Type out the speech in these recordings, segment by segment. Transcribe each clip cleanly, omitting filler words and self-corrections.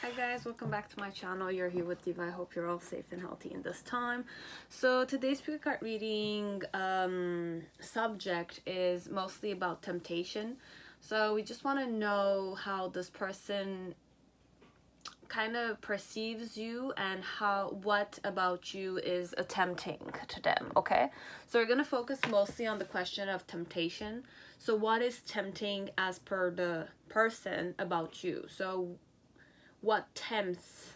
Hi guys, welcome back to my channel. You're here with Diva. I hope you're all safe and healthy in this time. So today's spirit card reading subject is mostly about temptation. So we just want to know how this person kind of perceives you and what about you is tempting to them. Okay, so we're going to focus mostly on the question of temptation. So what is tempting as per the person about you? So what tempts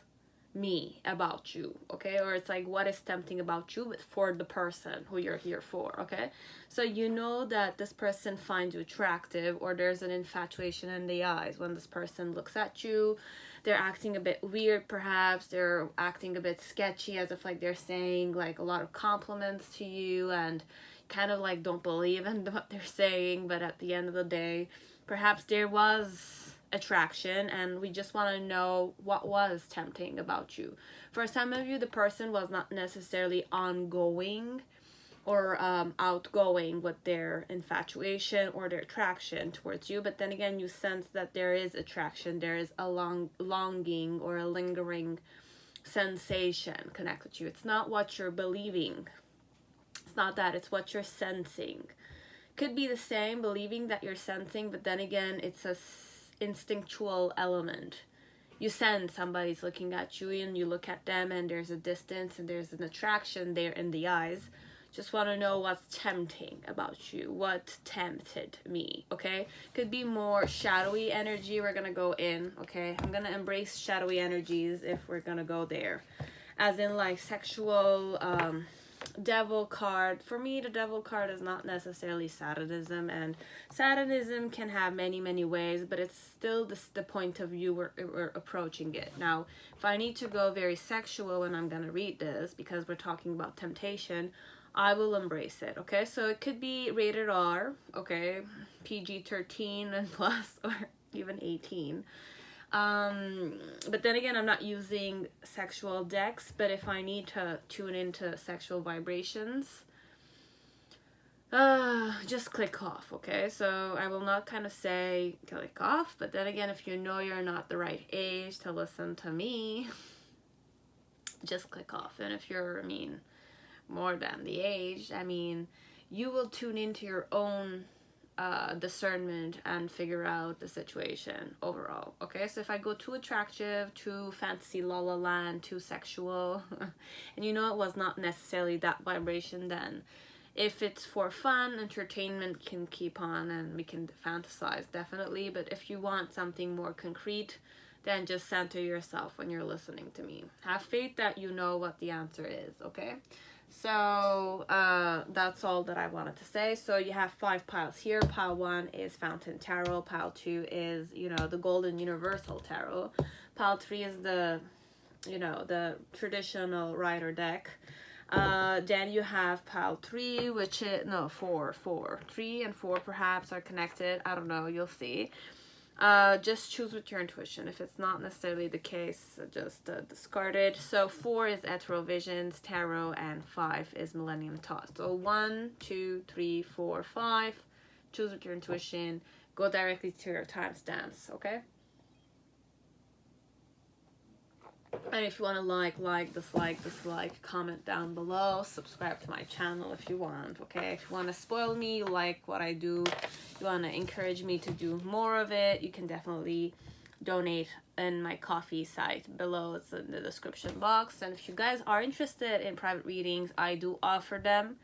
me about you, okay? Or it's like what is tempting about you, but for the person who you're here for, okay? So you know that this person finds you attractive, or there's an infatuation in the eyes when this person looks at you. They're acting a bit weird, perhaps they're acting a bit sketchy, as if like they're saying like a lot of compliments to you and kind of like don't believe in what they're saying, but at the end of the day perhaps there was attraction, and we just want to know what was tempting about you. For some of you, the person was not necessarily ongoing or outgoing with their infatuation or their attraction towards you, but then again you sense that there is attraction, there is a longing or a lingering sensation connected to you. It's not what you're believing, it's not that, it's what you're sensing. Could be the same, believing that you're sensing, but then again it's a instinctual element. You sense somebody's looking at you and you look at them and there's a distance and there's an attraction there in the eyes. Just want to know what's tempting about you, what tempted me, okay? Could be more shadowy energy. We're gonna go in, okay? I'm gonna embrace shadowy energies if we're gonna go there, as in like sexual devil card. For me, the devil card is not necessarily satanism, and satanism can have many ways, but it's still the point of view we're approaching it. Now if I need to go very sexual when I'm gonna read this, because we're talking about temptation, I will embrace it, okay? So it could be rated R, okay, PG-13 and plus, or even 18. But then again, I'm not using sexual decks, but if I need to tune into sexual vibrations, just click off, okay? So I will not kind of say click off, but then again, if you know you're not the right age to listen to me, just click off. And if you're, I mean, more than the age, I mean, you will tune into your own discernment and figure out the situation overall, okay? So if I go too attractive, too fantasy la la land, too sexual, and you know it was not necessarily that vibration, then if it's for fun, entertainment can keep on and we can fantasize, definitely. But if you want something more concrete, then just center yourself when you're listening to me. Have faith that you know what the answer is, okay? So that's all that I wanted to say. So you have 5 piles here. Pile 1 is Fountain Tarot. Pile 2 is, you know, the Golden Universal Tarot. Pile 3 is the, you know, the traditional Rider deck. Then you have pile 3, which is, no, 4. 3 and 4 perhaps are connected. I don't know, you'll see. Just choose with your intuition. If it's not necessarily the case, just discard it. So 4 is Ethereal Visions, Tarot, and 5 is Millennium, Thoth. So 1, 2, 3, 4, 5. Choose with your intuition. Go directly to your timestamps, okay? And if you want to like, dislike, comment down below. Subscribe to my channel if you want, okay? If you want to spoil me, you like what I do, you want to encourage me to do more of it, you can definitely donate in my coffee site below. It's in the description box. And if you guys are interested in private readings, I do offer them.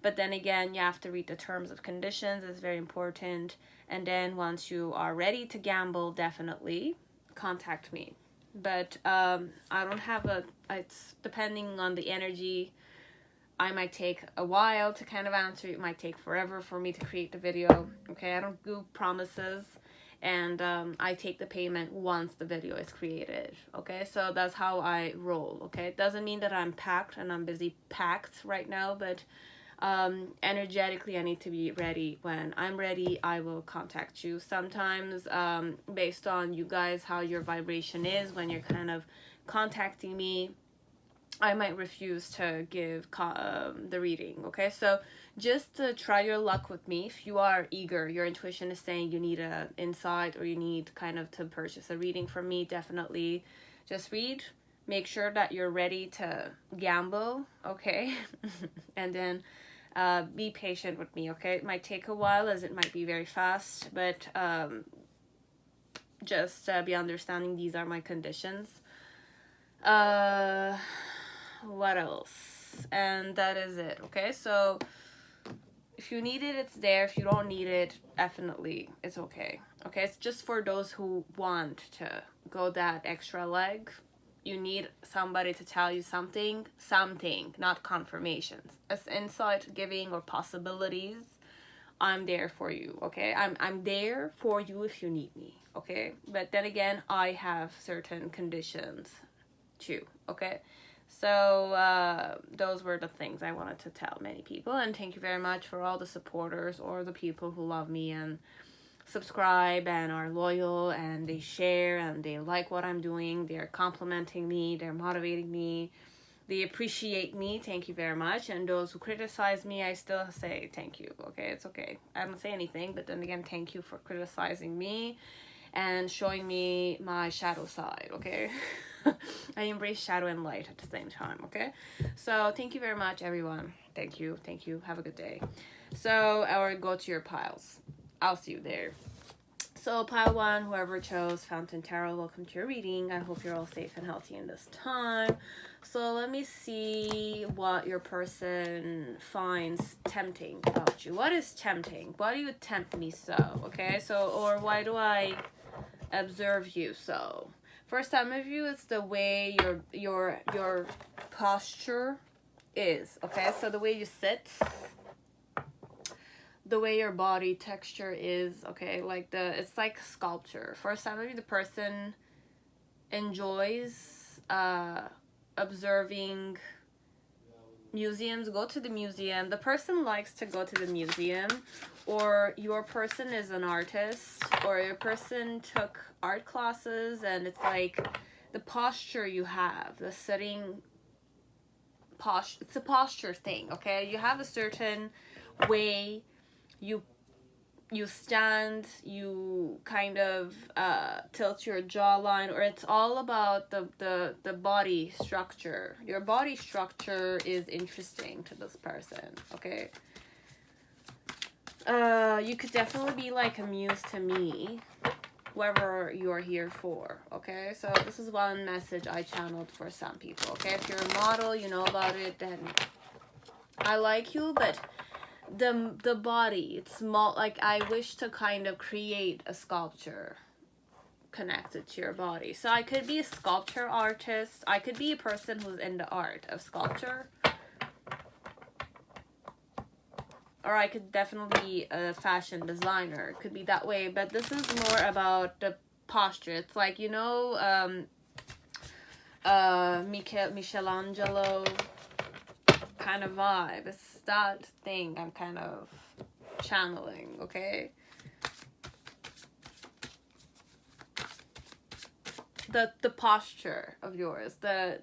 But then again, you have to read the terms of conditions. It's very important. And then once you are ready to gamble, definitely contact me. But I don't have it's depending on the energy. I might take a while to kind of answer. It might take forever for me to create the video, okay? I don't do promises, and I take the payment once the video is created, okay? So that's how I roll, okay? It doesn't mean that I'm packed, and I'm busy packed right now, but energetically I need to be ready. When I'm ready, I will contact you. Sometimes based on you guys, how your vibration is when you're kind of contacting me, I might refuse to give the reading, okay? So just try your luck with me. If you are eager, your intuition is saying you need a insight or you need kind of to purchase a reading from me, definitely just read. Make sure that you're ready to gamble, okay? And then be patient with me, okay? It might take a while as it might be very fast, but just be understanding these are my conditions. What else? And that is it, okay? So if you need it, it's there. If you don't need it, definitely it's okay. Okay, it's just for those who want to go that extra leg. You need somebody to tell you something, not confirmations. As insight giving or possibilities, I'm there for you, okay? I'm there for you if you need me, okay? But then again, I have certain conditions too, okay? So those were the things I wanted to tell many people, and thank you very much for all the supporters or the people who love me and subscribe and are loyal and they share and they like what I'm doing. They're complimenting me, they're motivating me, they appreciate me. Thank you very much. And those who criticize me, I still say thank you, okay? It's okay. I don't say anything, but then again, thank you for criticizing me and showing me my shadow side, okay? I embrace shadow and light at the same time, okay? So thank you very much, everyone. Thank you. Have a good day. So I will go to your piles. I'll see you there. So pile 1, whoever chose Fountain Tarot, welcome to your reading. I hope you're all safe and healthy in this time. So let me see what your person finds tempting about you. What is tempting? Why do you tempt me so? Okay, so, or why do I observe you so? For some of you, it's the way your posture is, okay? So the way you sit, the way your body texture is, okay? Like it's like sculpture. For some of you, the person enjoys observing museums. Go to the museum. The person likes to go to the museum, or your person is an artist, or your person took art classes, and it's like the posture you have, the sitting posture. It's a posture thing, okay? You have a certain way you stand, you kind of tilt your jawline, or it's all about the body structure. Your body structure is interesting to this person, okay? You could definitely be like a muse to me, whoever you're here for, okay? So this is one message I channeled for some people, okay? If you're a model, you know about it, then I like you, but the body, it's small. Like, I wish to kind of create a sculpture connected to your body. So I could be a sculpture artist, I could be a person who's in the art of sculpture, or I could definitely be a fashion designer. It could be that way, but this is more about the posture. It's like, you know, Michelangelo kind of vibe. It's that thing I'm kind of channeling, okay? The posture of yours, the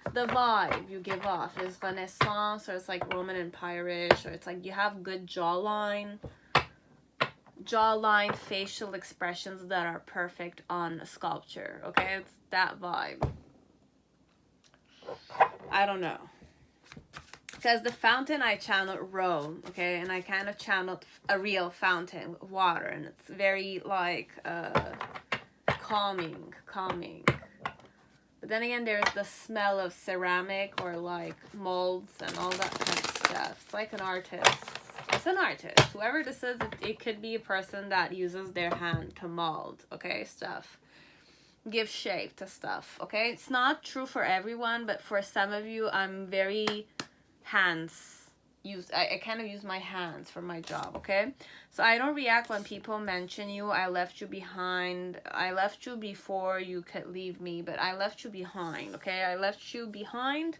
vibe you give off is Renaissance, or it's like Roman Empire-ish, or it's like you have good jawline, facial expressions that are perfect on a sculpture, okay? It's that vibe. I don't know. Because the fountain I channeled Rome, okay? And I kind of channeled a real fountain with water, and it's very like calming. But then again, there's the smell of ceramic or like molds and all that kind of stuff. It's like an artist. It's an artist. Whoever this is, it could be a person that uses their hand to mold, okay, stuff. Give shape to stuff, okay? It's not true for everyone, but for some of you, I'm very I kind of use my hands for my job, okay? So I don't react when people mention you. I left you behind. I left you before you could leave me, but I left you behind, okay? I left you behind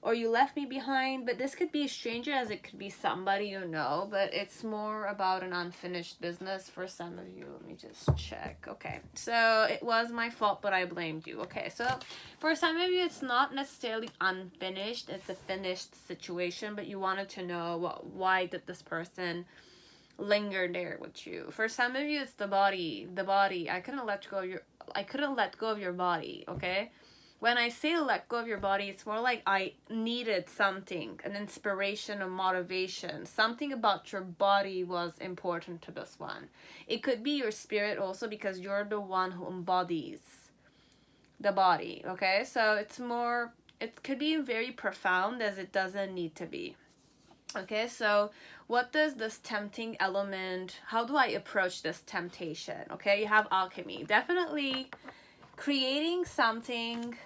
or you left me behind. But this could be a stranger, as it could be somebody you know, but it's more about an unfinished business for some of you. Let me just check. Okay, so it was my fault, but I blamed you. Okay, so for some of you, it's not necessarily unfinished, it's a finished situation, but you wanted to know why did this person linger there with you. For some of you, it's the body. I couldn't let go of your body. Okay, when I say let go of your body, it's more like I needed something, an inspiration, a motivation. Something about your body was important to this one. It could be your spirit also, because you're the one who embodies the body. Okay, so it could be very profound, as it doesn't need to be. Okay, so what does this tempting element, how do I approach this temptation? Okay, you have alchemy. Definitely creating something,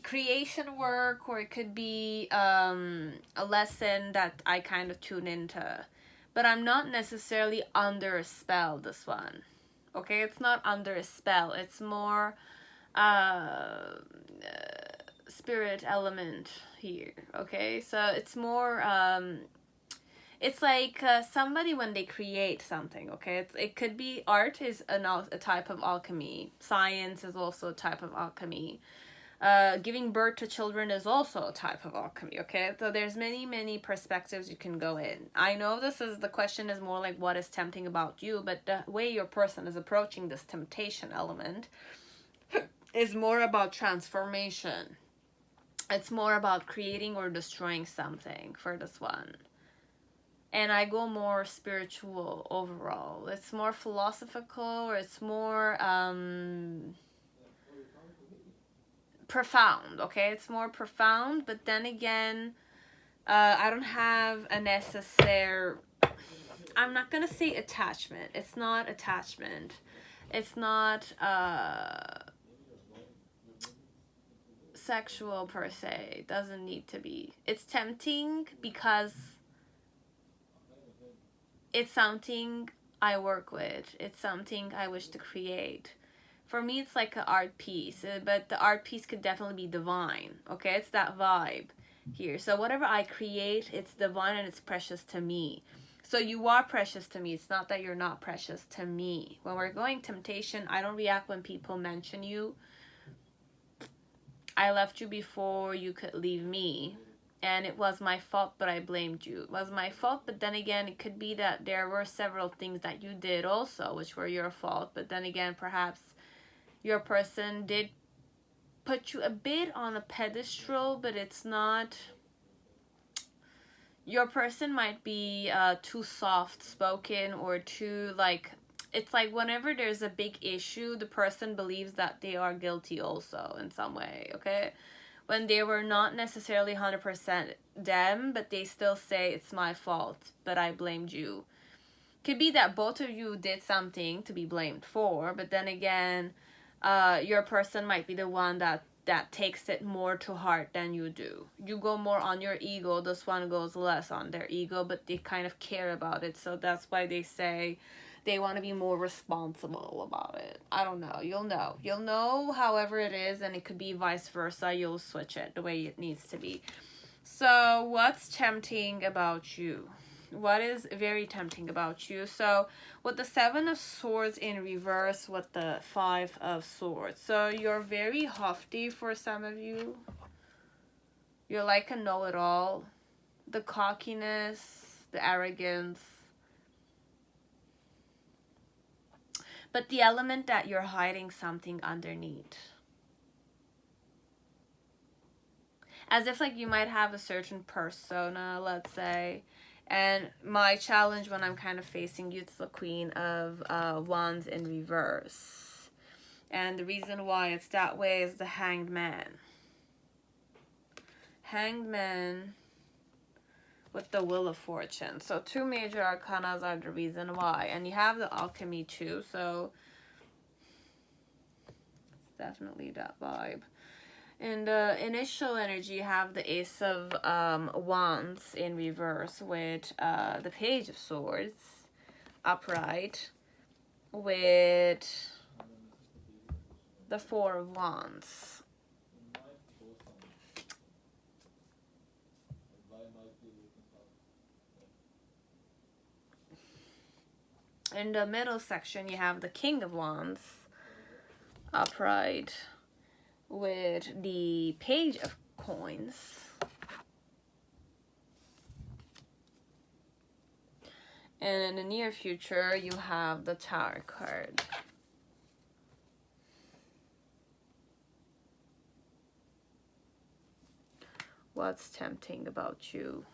creation work, or it could be a lesson that I kind of tune into. But I'm not necessarily under a spell, this one. Okay, it's not under a spell. It's more spirit element here. Okay, so it's more it's like somebody when they create something. Okay, it could be art is a type of alchemy. Science is also a type of alchemy. Giving birth to children is also a type of alchemy. Okay, so there's many perspectives you can go in. I know the question is more like what is tempting about you, but the way your person is approaching this temptation element is more about transformation. It's more about creating or destroying something for this one. And I go more spiritual overall. It's more philosophical, or it's more profound. Okay, it's more profound, but then again, I don't have a necessary, I'm not gonna say attachment. It's not attachment. It's not sexual per se. It doesn't need to be. It's tempting because it's something I work with. It's something I wish to create. For me, it's like an art piece, but the art piece could definitely be divine. Okay, it's that vibe here. So whatever I create, it's divine and it's precious to me. So you are precious to me. It's not that you're not precious to me. When we're going temptation, I don't react when people mention you. I left you before you could leave me, and it was my fault, but I blamed you. It was my fault, but then again, it could be that there were several things that you did also, which were your fault. But then again, perhaps your person did put you a bit on a pedestal, but it's not. Your person might be too soft-spoken or too, like, it's like whenever there's a big issue, the person believes that they are guilty also in some way, okay? When they were not necessarily 100% them, but they still say it's my fault, but I blamed you. Could be that both of you did something to be blamed for, but then again, your person might be the one that takes it more to heart than you do. You go more on your ego, this one goes less on their ego, but they kind of care about it, so that's why they say they want to be more responsible about it. I don't know. You'll know however it is, and it could be vice versa. You'll switch it the way it needs to be. So what's tempting about you? What is very tempting about you? So with the 7 of Swords in reverse, with the 5 of Swords. So you're very haughty for some of you. You're like a know-it-all. The cockiness, the arrogance. But the element that you're hiding something underneath. As if like you might have a certain persona, let's say. And my challenge when I'm kind of facing you, it's the Queen of Wands in reverse. And the reason why it's that way is the Hanged Man. Hanged Man with the Wheel of Fortune. So 2 major arcanas are the reason why. And you have the alchemy too, so it's definitely that vibe. In the initial energy, you have the Ace of Wands in reverse with the Page of Swords upright with the 4 of Wands. In the middle section, you have the King of Wands upright with the Page of Coins. And in the near future, you have the Tower card. What's tempting about you?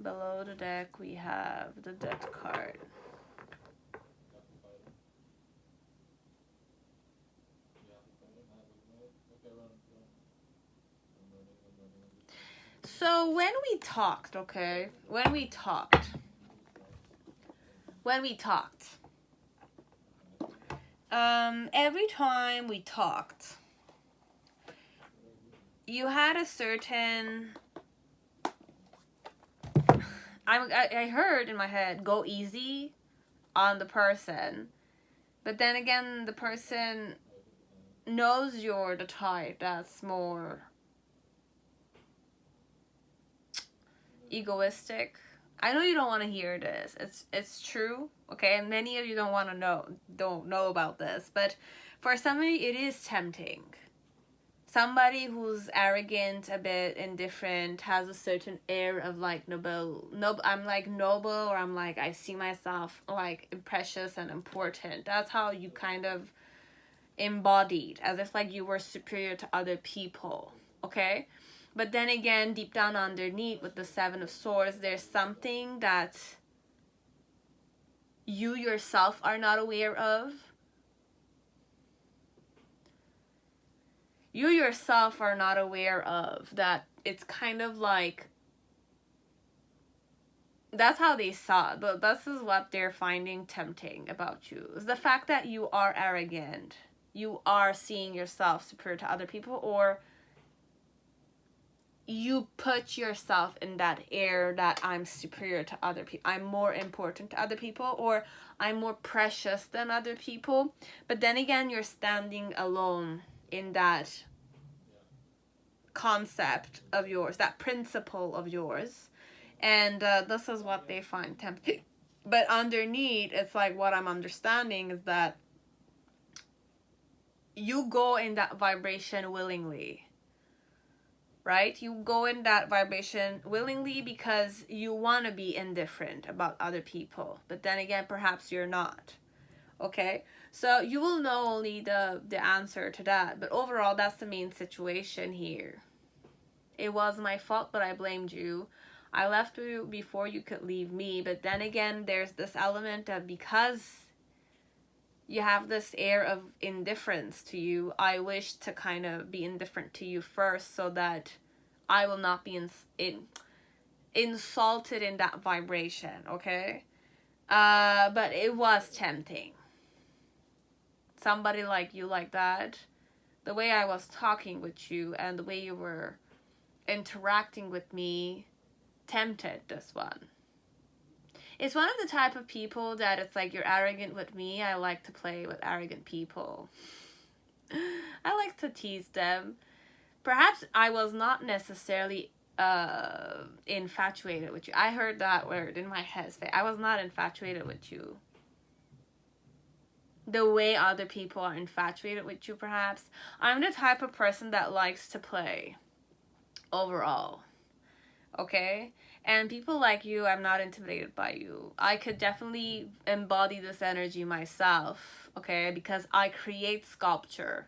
Below the deck, we have the Death card. So when we talked, okay? When we talked, every time we talked, you had a certain, I heard in my head, go easy on the person. But then again, the person knows you're the type that's more egoistic. I know you don't want to hear this. It's true, okay? And many of you don't know about this. But for somebody, it is tempting. Somebody who's arrogant, a bit indifferent, has a certain air of like noble. I'm like noble, or I'm like, I see myself like precious and important. That's how you kind of embodied, as if like you were superior to other people, okay? But then again, deep down underneath with the Seven of Swords, there's something that you yourself are not aware of. You yourself are not aware of that. It's kind of like, that's how they saw, but this is what they're finding tempting about you, is the fact that you are arrogant. You are seeing yourself superior to other people, or you put yourself in that air that I'm superior to other people, I'm more important to other people, or I'm more precious than other people. But then again, you're standing alone in that concept of yours, that principle of yours. And this is what they find tempting. But underneath, it's like, what I'm understanding is that you go in that vibration willingly. Right? You go in that vibration willingly because you want to be indifferent about other people. But then again, perhaps you're not. Okay? So you will know only the answer to that. But overall, that's the main situation here. It was my fault, but I blamed you. I left you before you could leave me. But then again, there's this element that because you have this air of indifference to you, I wish to kind of be indifferent to you first, so that I will not be insulted in that vibration, okay? But it was tempting. Somebody like you, like that, the way I was talking with you and the way you were interacting with me tempted this one. It's one of the type of people that it's like, you're arrogant with me. I like to play with arrogant people. I like to tease them. Perhaps I was not necessarily infatuated with you. I heard that word in my head. I was not infatuated with you. The way other people are infatuated with you, perhaps. I'm the type of person that likes to play. Overall. Okay? And people like you, I'm not intimidated by you. I could definitely embody this energy myself, okay? Because I create sculpture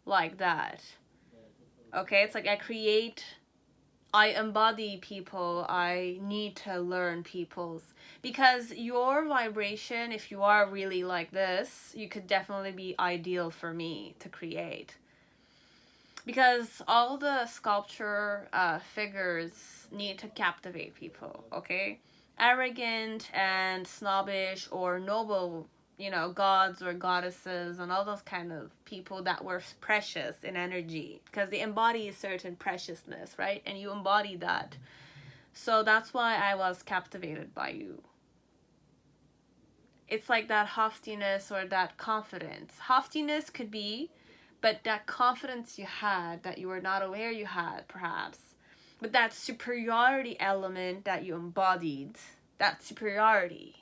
like that. Okay? It's like I embody people. I need to learn people's. Because your vibration, if you are really like this, you could definitely be ideal for me to create. Because all the sculpture figures need to captivate people, okay? Arrogant and snobbish or noble, gods or goddesses and all those kind of people that were precious in energy. Because they embody a certain preciousness, right? And you embody that. So that's why I was captivated by you. It's like that haughtiness or that confidence. Haughtiness could be, but that confidence you had that you were not aware you had, perhaps. But that superiority element that you embodied, that superiority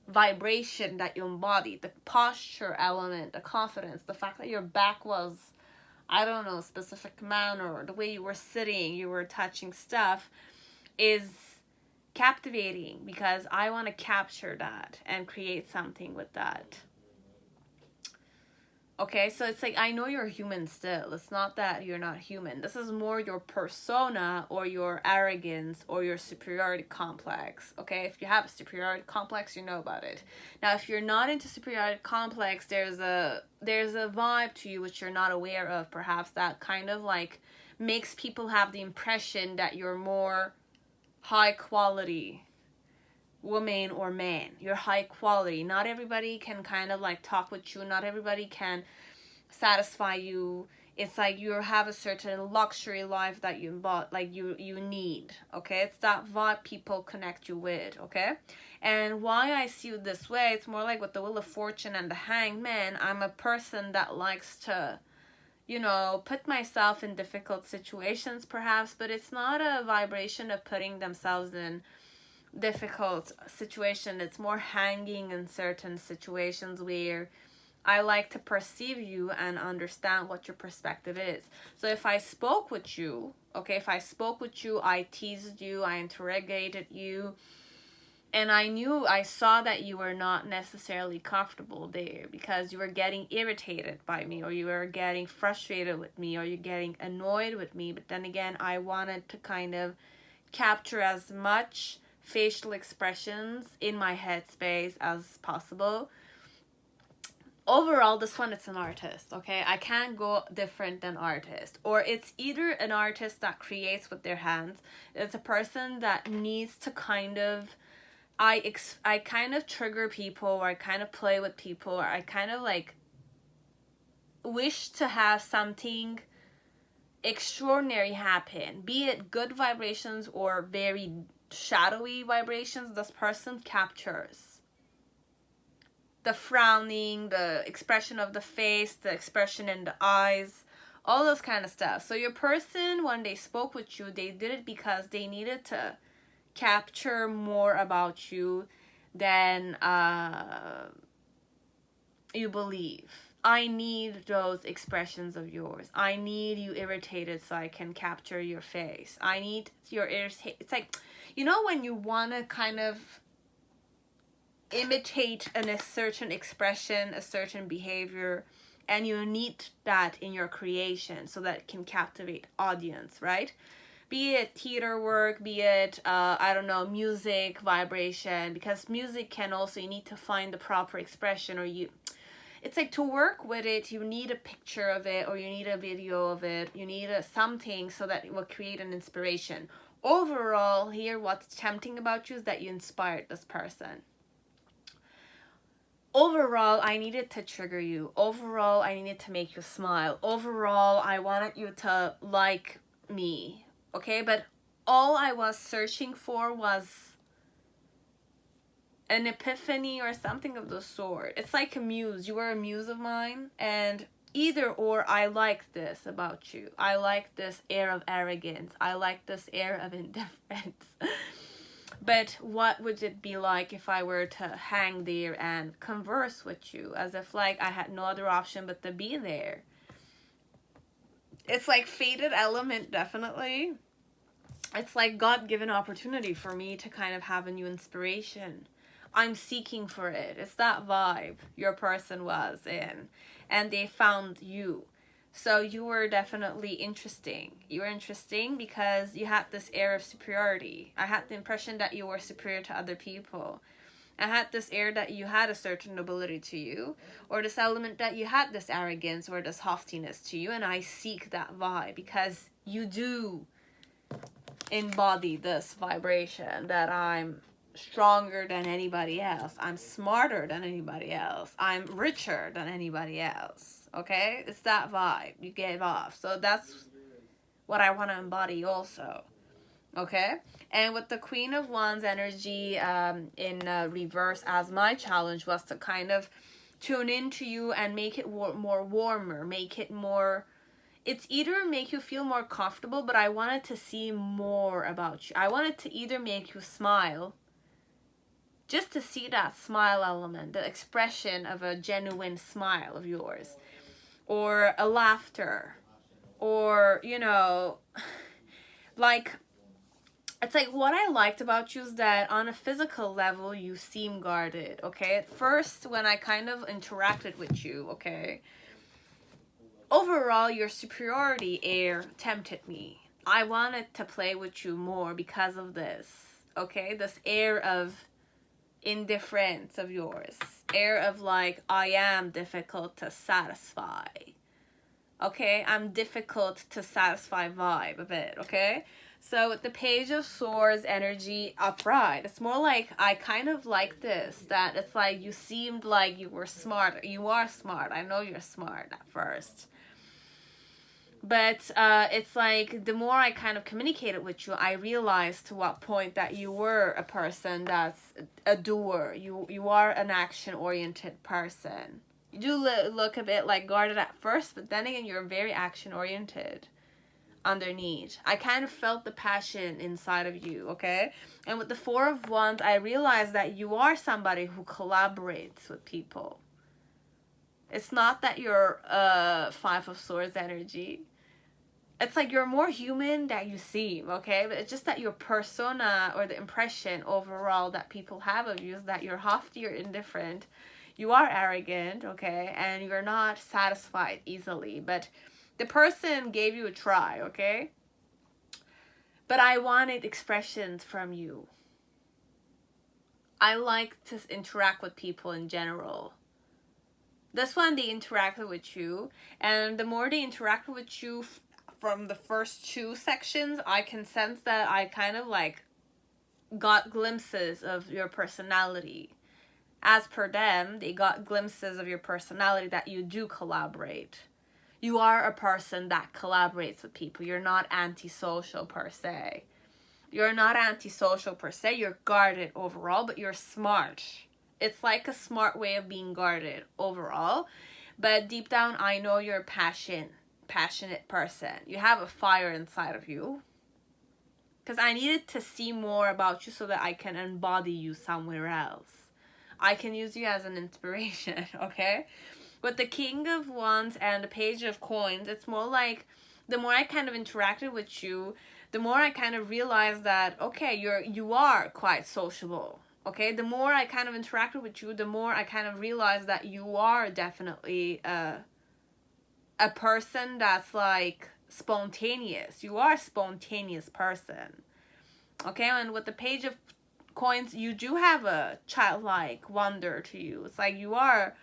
vibration that you embodied, the posture element, the confidence, the fact that your back was, I don't know, specific manner, the way you were sitting, you were touching stuff, is captivating because I want to capture that and create something with that. Okay, so it's like, I know you're human still. It's not that you're not human. This is more your persona or your arrogance or your superiority complex. Okay, if you have a superiority complex, you know about it. Now, if you're not into superiority complex, there's a vibe to you which you're not aware of, perhaps, that kind of like makes people have the impression that you're more high quality woman or man. You're high quality. Not everybody can kind of like talk with you. Not everybody can satisfy you. It's like you have a certain luxury life that you bought, like you need. Okay, it's that vibe people connect you with. Okay, and why I see it this way, it's more like with the Wheel of Fortune and the Hanged Man. I'm a person that likes to, you know, put myself in difficult situations perhaps, but it's not a vibration of putting themselves in difficult situation. It's more hanging in certain situations where I like to perceive you and understand what your perspective is. So if I spoke with you, okay, if I spoke with you, I teased you, I interrogated you, and I saw that you were not necessarily comfortable there because you were getting irritated by me, or you were getting frustrated with me, or you're getting annoyed with me. But then again, I wanted to kind of capture as much facial expressions in my headspace as possible. Overall, this one, it's an artist, okay? I can't go different than artist. Or it's either an artist that creates with their hands. It's a person that needs to kind of, I kind of trigger people, or I kind of play with people, or I kind of like wish to have something extraordinary happen, be it good vibrations or very shadowy vibrations. This person captures the frowning, the expression of the face, the expression in the eyes, all those kind of stuff. So your person, when they spoke with you, they did it because they needed to capture more about you than you believe. I need those expressions of yours. I need you irritated so I can capture your face. I need your irritate. It's like, you know, when you want to kind of imitate a certain expression, a certain behavior, and you need that in your creation so that it can captivate audience, right? Be it theater work, be it, I don't know, music, vibration, because music can also, you need to find the proper expression, or it's like to work with it, you need a picture of it, or you need a video of it, you need something so that it will create an inspiration. Overall, here, what's tempting about you is that you inspired this person. Overall, I needed to trigger you. Overall, I needed to make you smile. Overall, I wanted you to like me. Okay, but all I was searching for was an epiphany or something of the sort. It's like a muse. You were a muse of mine, and either or, I like this about you. I like this air of arrogance. I like this air of indifference. But what would it be like if I were to hang there and converse with you as if like I had no other option but to be there? It's like fated element, definitely. It's like God-given opportunity for me to kind of have a new inspiration. I'm seeking for it. It's that vibe your person was in, and they found you. So you were definitely interesting. You were interesting because you had this air of superiority. I had the impression that you were superior to other people. I had this air that you had a certain nobility to you, or this element that you had this arrogance or this haughtiness to you, and I seek that vibe because you do embody this vibration that I'm stronger than anybody else, I'm smarter than anybody else, I'm richer than anybody else. Okay, it's that vibe you gave off. So that's what I want to embody also. Okay, and with the Queen of Wands energy in reverse, as my challenge was to kind of tune into you and make it more warmer, make it more it's either make you feel more comfortable, but I wanted to see more about you. I wanted to either make you smile, just to see that smile element, the expression of a genuine smile of yours, or a laughter, or, you know, like, it's like what I liked about you is that on a physical level, you seem guarded, okay? At first, when I kind of interacted with you, okay, overall, your superiority air tempted me. I wanted to play with you more because of this, okay? This air of indifference of yours, air of like, I am difficult to satisfy, okay? I'm difficult to satisfy vibe a bit, okay? So with the Page of Swords energy upright, it's more like I kind of like this, that it's like you seemed like you were smart. You are smart. I know you're smart at first. But it's like the more I kind of communicated with you, I realized to what point that you were a person that's a doer. You are an action-oriented person. You do look a bit like guarded at first, but then again, you're very action-oriented underneath. I kind of felt the passion inside of you, okay? And with the Four of Wands, I realized that you are somebody who collaborates with people. It's not that you're Five of Swords energy. It's like you're more human than you seem, okay? But it's just that your persona or the impression overall that people have of you is that you're haughty or indifferent. You are arrogant, okay? And you're not satisfied easily. But the person gave you a try, okay? But I wanted expressions from you. I like to interact with people in general. This one, they interacted with you. And the more they interacted with you from the first two sections, I can sense that I kind of like got glimpses of your personality. As per them, they got glimpses of your personality that you do collaborate. You are a person that collaborates with people. You're not antisocial per se. You're not antisocial per se. You're guarded overall, but you're smart. It's like a smart way of being guarded overall. But deep down, I know you're a passionate person. You have a fire inside of you. Because I needed to see more about you so that I can embody you somewhere else. I can use you as an inspiration, okay? With the King of Wands and the Page of Coins, it's more like the more I kind of interacted with you, the more I kind of realized that, okay, you are quite sociable, okay? The more I kind of interacted with you, the more I kind of realized that you are definitely a person that's like spontaneous. You are a spontaneous person, okay? And with the Page of Coins, you do have a childlike wonder to you. It's like you are,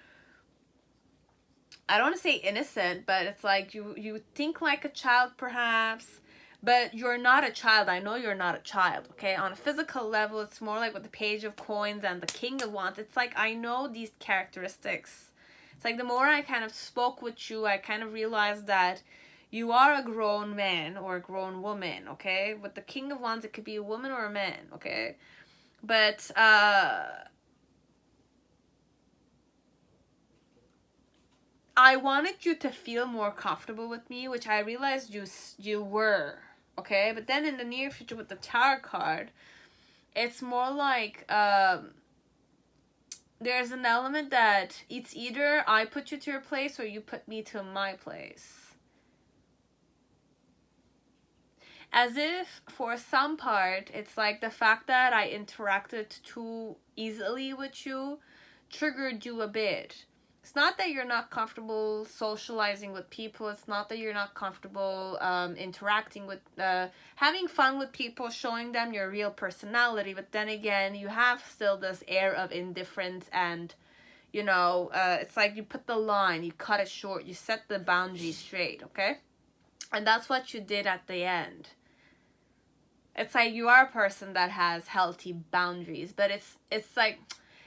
I don't want to say innocent, but it's like you think like a child perhaps, but you're not a child. I know you're not a child, okay? On a physical level, it's more like with the Page of Coins and the King of Wands. It's like I know these characteristics. It's like the more I kind of spoke with you, I kind of realized that you are a grown man or a grown woman, okay? With the King of Wands, it could be a woman or a man, okay? But I wanted you to feel more comfortable with me, which I realized you were, okay? But then in the near future with the Tower card, it's more like there's an element that it's either I put you to your place or you put me to my place. As if for some part, it's like the fact that I interacted too easily with you triggered you a bit. It's not that you're not comfortable socializing with people. It's not that you're not comfortable interacting with, having fun with people, showing them your real personality. But then again, you have still this air of indifference and, you know, it's like you put the line, you cut it short, you set the boundary straight, okay? And that's what you did at the end. It's like you are a person that has healthy boundaries, but it's like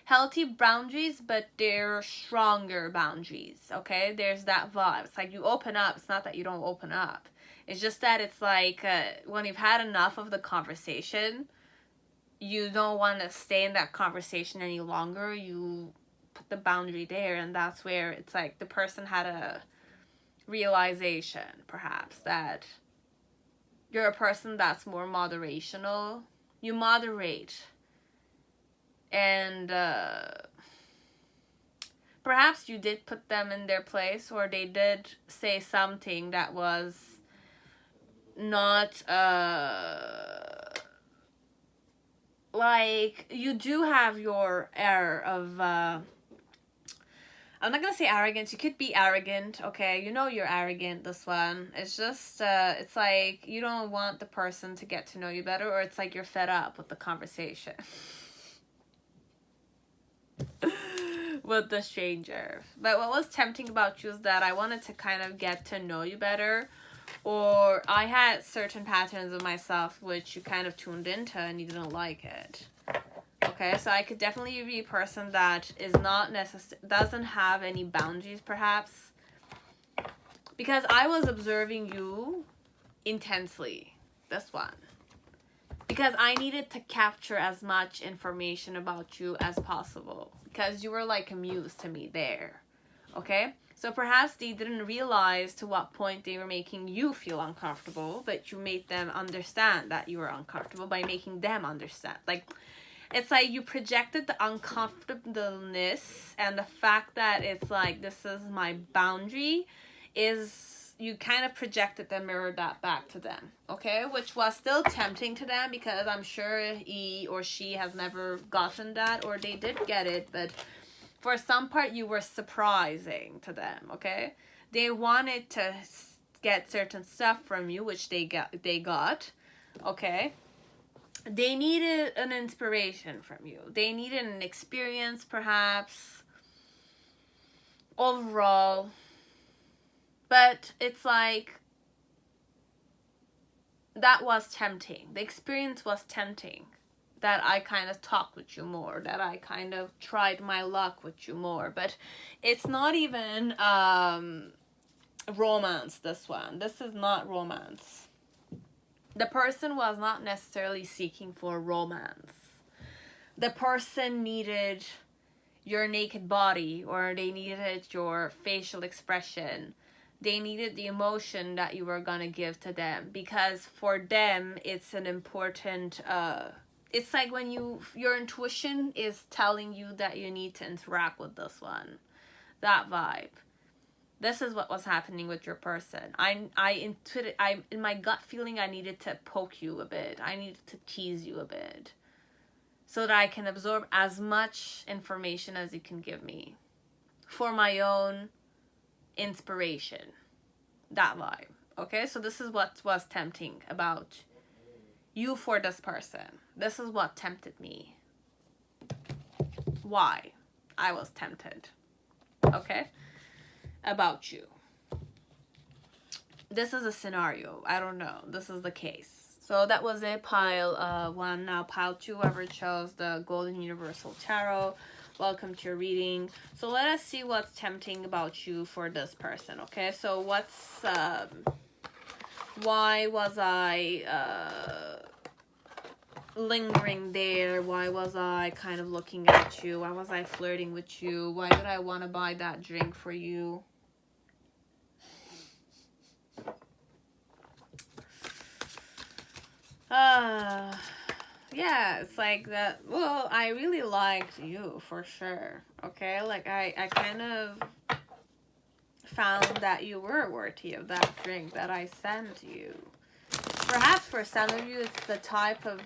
healthy boundaries, but they're stronger boundaries, okay? There's that vibe. It's like you open up. It's not that you don't open up. It's just that it's like when you've had enough of the conversation, you don't want to stay in that conversation any longer. You put the boundary there, and that's where it's like the person had a realization, perhaps, that you're a person that's more moderational. You moderate. And perhaps you did put them in their place, or they did say something that was not like, you do have your air of I'm not gonna say arrogance. You could be arrogant, okay? You know you're arrogant, this one. It's just, it's like you don't want the person to get to know you better, or it's like you're fed up with the conversation. With the stranger. But what was tempting about you is that I wanted to kind of get to know you better, or I had certain patterns of myself which you kind of tuned into and you didn't like it. Okay, so I could definitely be a person that is not doesn't have any boundaries, perhaps, because I was observing you intensely, this one, because I needed to capture as much information about you as possible, because you were like a muse to me there. Okay, so perhaps they didn't realize to what point they were making you feel uncomfortable, but you made them understand that you were uncomfortable by making them understand. Like, it's like you projected the uncomfortableness and the fact that it's like, this is my boundary, is you kind of projected and mirrored that back to them, okay? Which was still tempting to them, because I'm sure he or she has never gotten that, or they did get it, but for some part you were surprising to them, okay? They wanted to get certain stuff from you, which they got, okay? They needed an inspiration from you. They needed an experience, perhaps, overall. But it's like, that was tempting. The experience was tempting. That I kind of talked with you more. That I kind of tried my luck with you more. But it's not even romance, this one. This is not romance. The person was not necessarily seeking for romance. The person needed your naked body, or they needed your facial expression. They needed the emotion that you were gonna give to them, because for them it's an important it's like when your intuition is telling you that you need to interact with this one. That vibe. This is what was happening with your person. In my gut feeling, I needed to poke you a bit. I needed to tease you a bit, so that I can absorb as much information as you can give me for my own inspiration. That vibe. Okay, so this is what was tempting about you for this person. This is what tempted me. Why I was tempted. Okay? About you. This is a scenario. I don't know. This is the case. So that was it. Pile 1. Now pile 2. Whoever chose the Golden Universal Tarot, welcome to your reading. So let us see what's tempting about you for this person. Okay, so what's why was I lingering there? Why was I kind of looking at you? Why was I flirting with you? Why did I want to buy that drink for you? Yeah, it's like that. Well, I really liked you for sure. Okay, like I kind of found that you were worthy of that drink that I sent you. Perhaps for some of you, it's the type of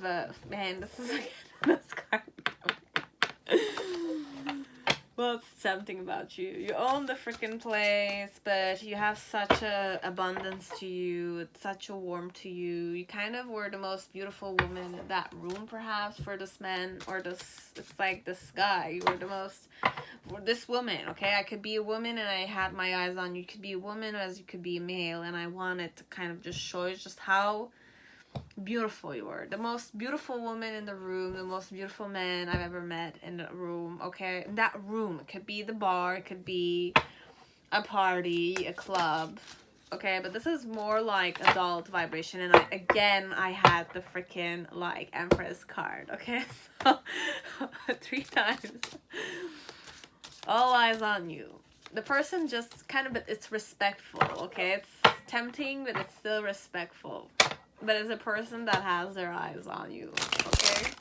man. This is this card. Well, it's something about you. You own the freaking place, but you have such a abundance to you. It's such a warmth to you. You kind of were the most beautiful woman in that room, perhaps, for this man, or this, it's like this guy. You were the most, for this woman, okay? I could be a woman and I had my eyes on you. You could be a woman as you could be a male, and I wanted to kind of just show you just how beautiful you were. The most beautiful woman in the room, the most beautiful man I've ever met in the room, okay? In that room, it could be the bar, it could be a party, a club, okay? But this is more like adult vibration, and I had the freaking like Empress card, okay? So 3 times. All eyes on you. The person just kind of, but it's respectful, okay? It's tempting, but it's still respectful. But it's a person that has their eyes on you, okay?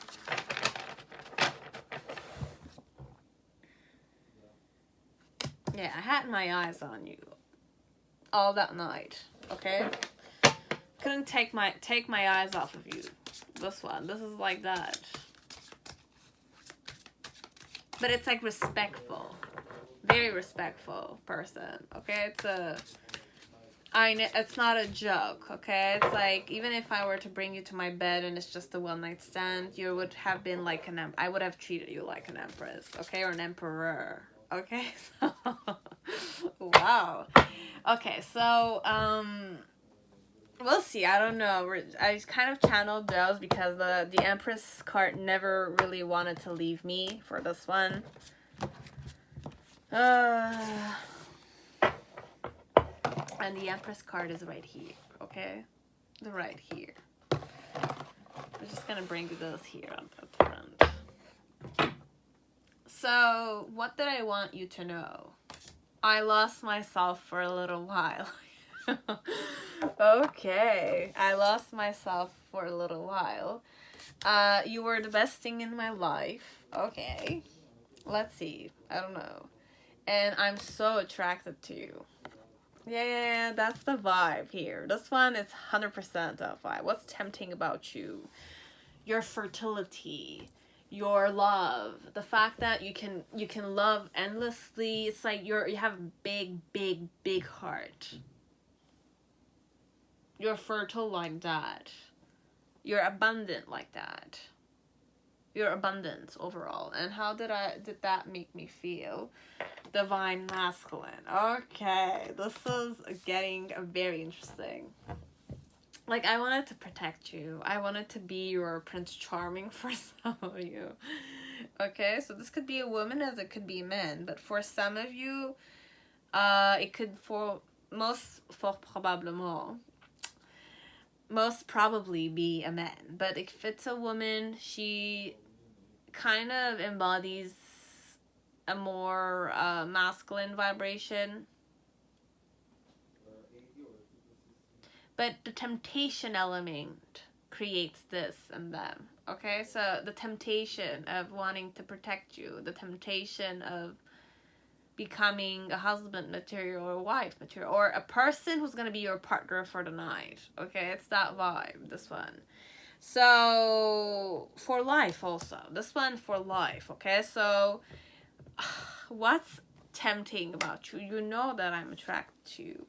Yeah, I had my eyes on you all that night, okay? Couldn't take my eyes off of you. This is like that. But it's like respectful. Very respectful person, okay? It's not a joke, okay? It's like, even if I were to bring you to my bed and it's just a one-night stand, you would have been like I would have treated you like an empress, okay? Or an emperor, okay? So, wow. Okay, so, we'll see. I don't know. I kind of channeled those because the Empress card never really wanted to leave me for this one. And the Empress card is right here, okay? Right here. We're just gonna bring those here on the front. So, what did I want you to know? I lost myself for a little while. Okay, I lost myself for a little while. You were the best thing in my life. Okay, let's see. I don't know. And I'm so attracted to you. Yeah, that's the vibe here. This one is 100% that vibe. What's tempting about you? Your fertility, your love, the fact that you can love endlessly. It's like you have a big heart. You're fertile like that. You're abundant like that. Your abundance overall. And how did that make me feel? Divine masculine. Okay, this is getting very interesting. Like, I wanted to protect you. I wanted to be your Prince Charming for some of you. Okay, so this could be a woman as it could be men. But for some of you, it could most probably be a man. But if it's a woman, she kind of embodies a more masculine vibration. But the temptation element creates this and them. Okay, so the temptation of wanting to protect you, the temptation of becoming a husband material or a wife material, or a person who's going to be your partner for the night. Okay, it's that vibe, this one. So, for life also. This one for life, okay? So, what's tempting about you? You know that I'm attracted to you.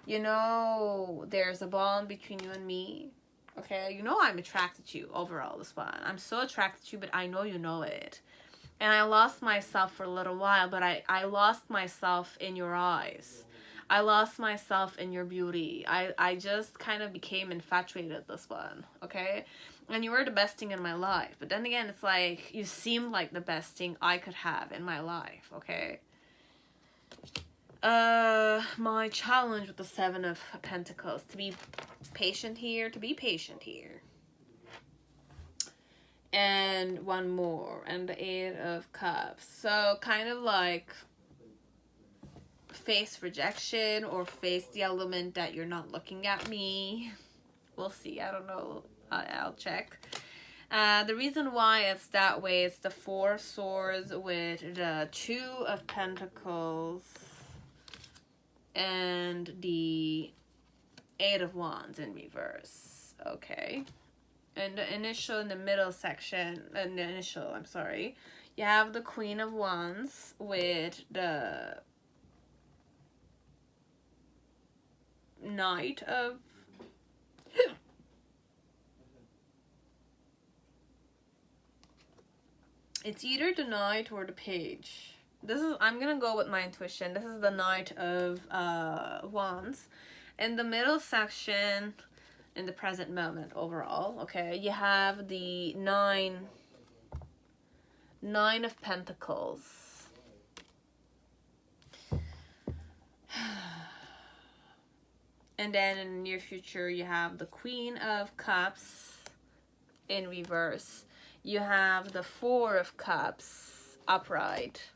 You know there's a bond between you and me. Okay, you know I'm attracted to you overall, this one. I'm so attracted to you, but I know you know it. And I lost myself for a little while, but I lost myself in your eyes. I lost myself in your beauty. I just kind of became infatuated, this one, okay? And you were the best thing in my life. But then again, it's like, you seemed like the best thing I could have in my life, okay? My challenge with the Seven of Pentacles, to be patient here, And one more, and the Eight of Cups. So, kind of like face rejection or face the element that you're not looking at me. We'll see. I don't know. I'll check. The reason why it's that way is the Four of Swords with the Two of Pentacles and the Eight of Wands in reverse. Okay. And the initial in the middle section, you have the Queen of Wands with the Knight of it's either the Knight or the Page. I'm gonna go with my intuition. This is the Knight of Wands. In the middle section, in the present moment overall, okay, you have the Nine of Pentacles. And then in the near future, you have the Queen of Cups in reverse. You have the Four of Cups upright.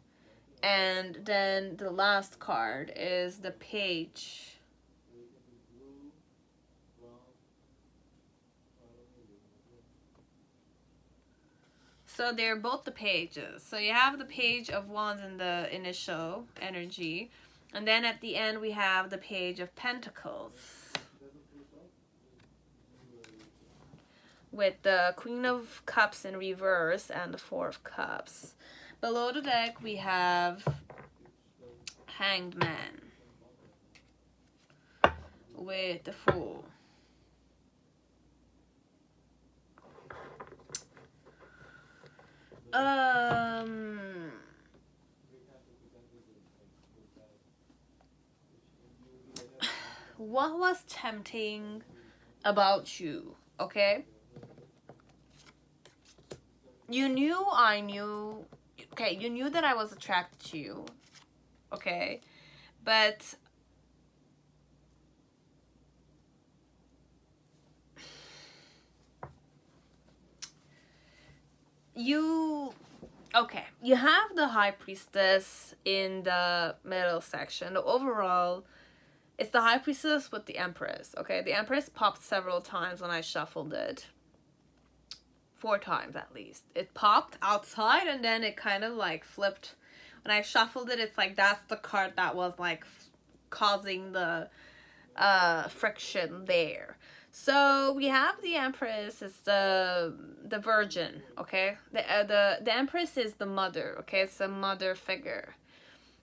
And then the last card is the Page. So they're both the pages. So you have the Page of Wands in the initial energy. And then at the end we have the Page of Pentacles. With the Queen of Cups in reverse and the Four of Cups. Below the deck we have Hanged Man with the Fool. What was tempting about you, okay? You knew you knew that I was attracted to you, okay? But you have the High Priestess in the middle section. The overall, it's the High Priestess with the Empress, okay? The Empress popped several times when I shuffled it. 4 times at least. It popped outside and then it kind of like flipped. When I shuffled it, it's like that's the card that was like causing the friction there. So we have the Empress is the Virgin, okay? The Empress is the mother, okay? It's a mother figure.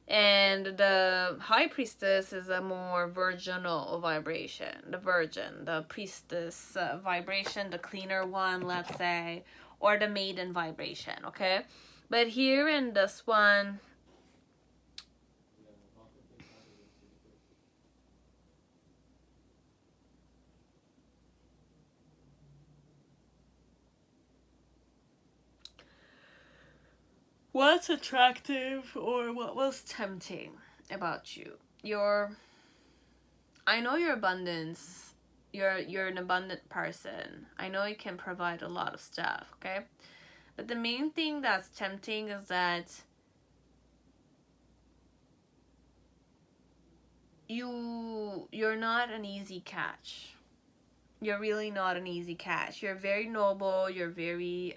And the High Priestess is a more virginal vibration. The Virgin, the Priestess vibration, the cleaner one, let's say, or the Maiden vibration, okay? But here in this one, what's attractive or what was tempting about you? I know your abundance. You're an abundant person. I know you can provide a lot of stuff, okay? But the main thing that's tempting is that you're not an easy catch. You're really not an easy catch. You're very noble. You're very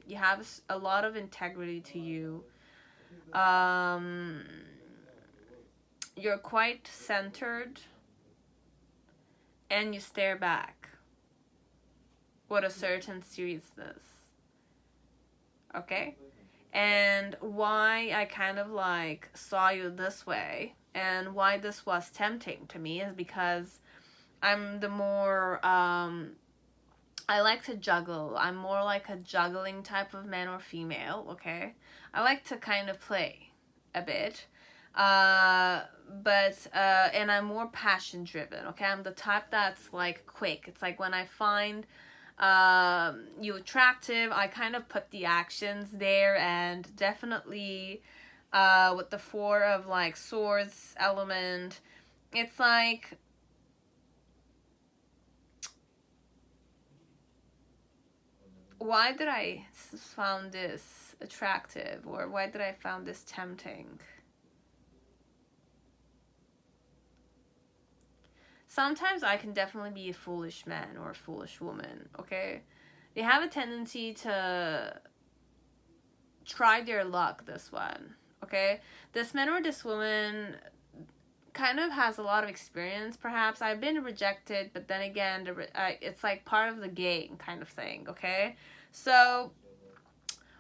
you have a lot of integrity to you. You're quite centered and you stare back with a certain seriousness. Okay? And why I kind of like saw you this way and why this was tempting to me is because I'm the more I like to juggle. I'm more like a juggling type of man or female, okay? I like to kind of play a bit. And I'm more passion driven, okay? I'm the type that's like quick. It's like when I find you attractive, I kind of put the actions there, and definitely with the 4 of like swords element, it's like why did I found this attractive, or why did I found this tempting? Sometimes I can definitely be a foolish man or a foolish woman, okay? They have a tendency to try their luck, this one, okay? This man or this woman kind of has a lot of experience, perhaps. I've been rejected, but then again, it's like part of the game kind of thing, okay? So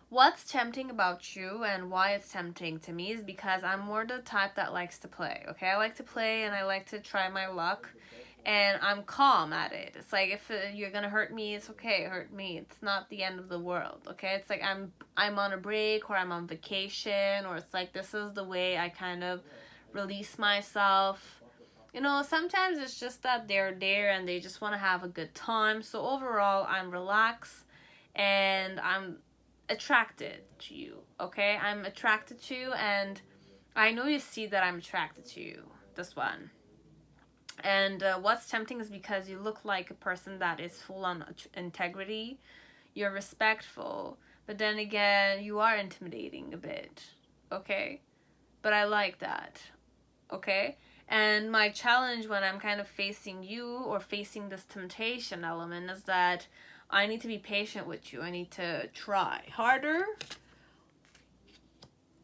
what's tempting about you and why it's tempting to me is because I'm more the type that likes to play, okay? I like to play and I like to try my luck, and I'm calm at it. It's like, if you're gonna hurt me, it's okay, hurt me. It's not the end of the world, okay? It's like I'm on a break, or I'm on vacation, or it's like this is the way I kind of release myself. You know, sometimes it's just that they're there and they just want to have a good time. So overall, I'm relaxed and I'm attracted to you, okay? I'm attracted to you, and I know you see that I'm attracted to you, this one. And what's tempting is because you look like a person that is full on integrity. You're respectful, but then again, you are intimidating a bit, okay? but I like that. Okay? And my challenge when I'm kind of facing you or facing this temptation element is that I need to be patient with you. I need to try harder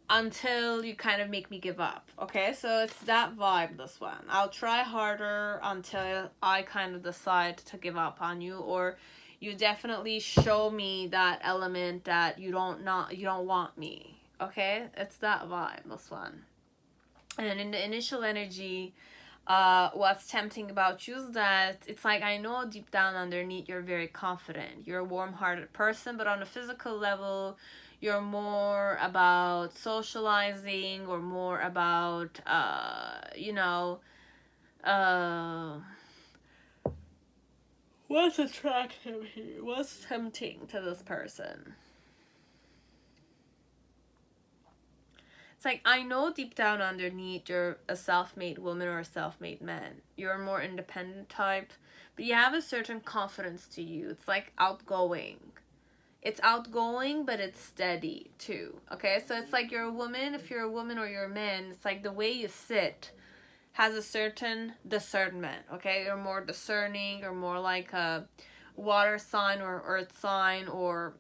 until you kind of make me give up. Okay? So it's that vibe, this one. I'll try harder until I kind of decide to give up on you, or you definitely show me that element that you don't want me. Okay? It's that vibe, this one. And in the initial energy, what's tempting about you is that it's like, I know deep down underneath you're very confident. You're a warm-hearted person, but on a physical level, you're more about socializing, or more about, what's attractive here? What's tempting to this person? It's like, I know deep down underneath you're a self-made woman or a self-made man. You're a more independent type, but you have a certain confidence to you. It's like outgoing. It's outgoing, but it's steady too. Okay, so it's like you're a woman. If you're a woman or you're a man, it's like the way you sit has a certain discernment. Okay, you're more discerning, or more like a water sign or earth sign or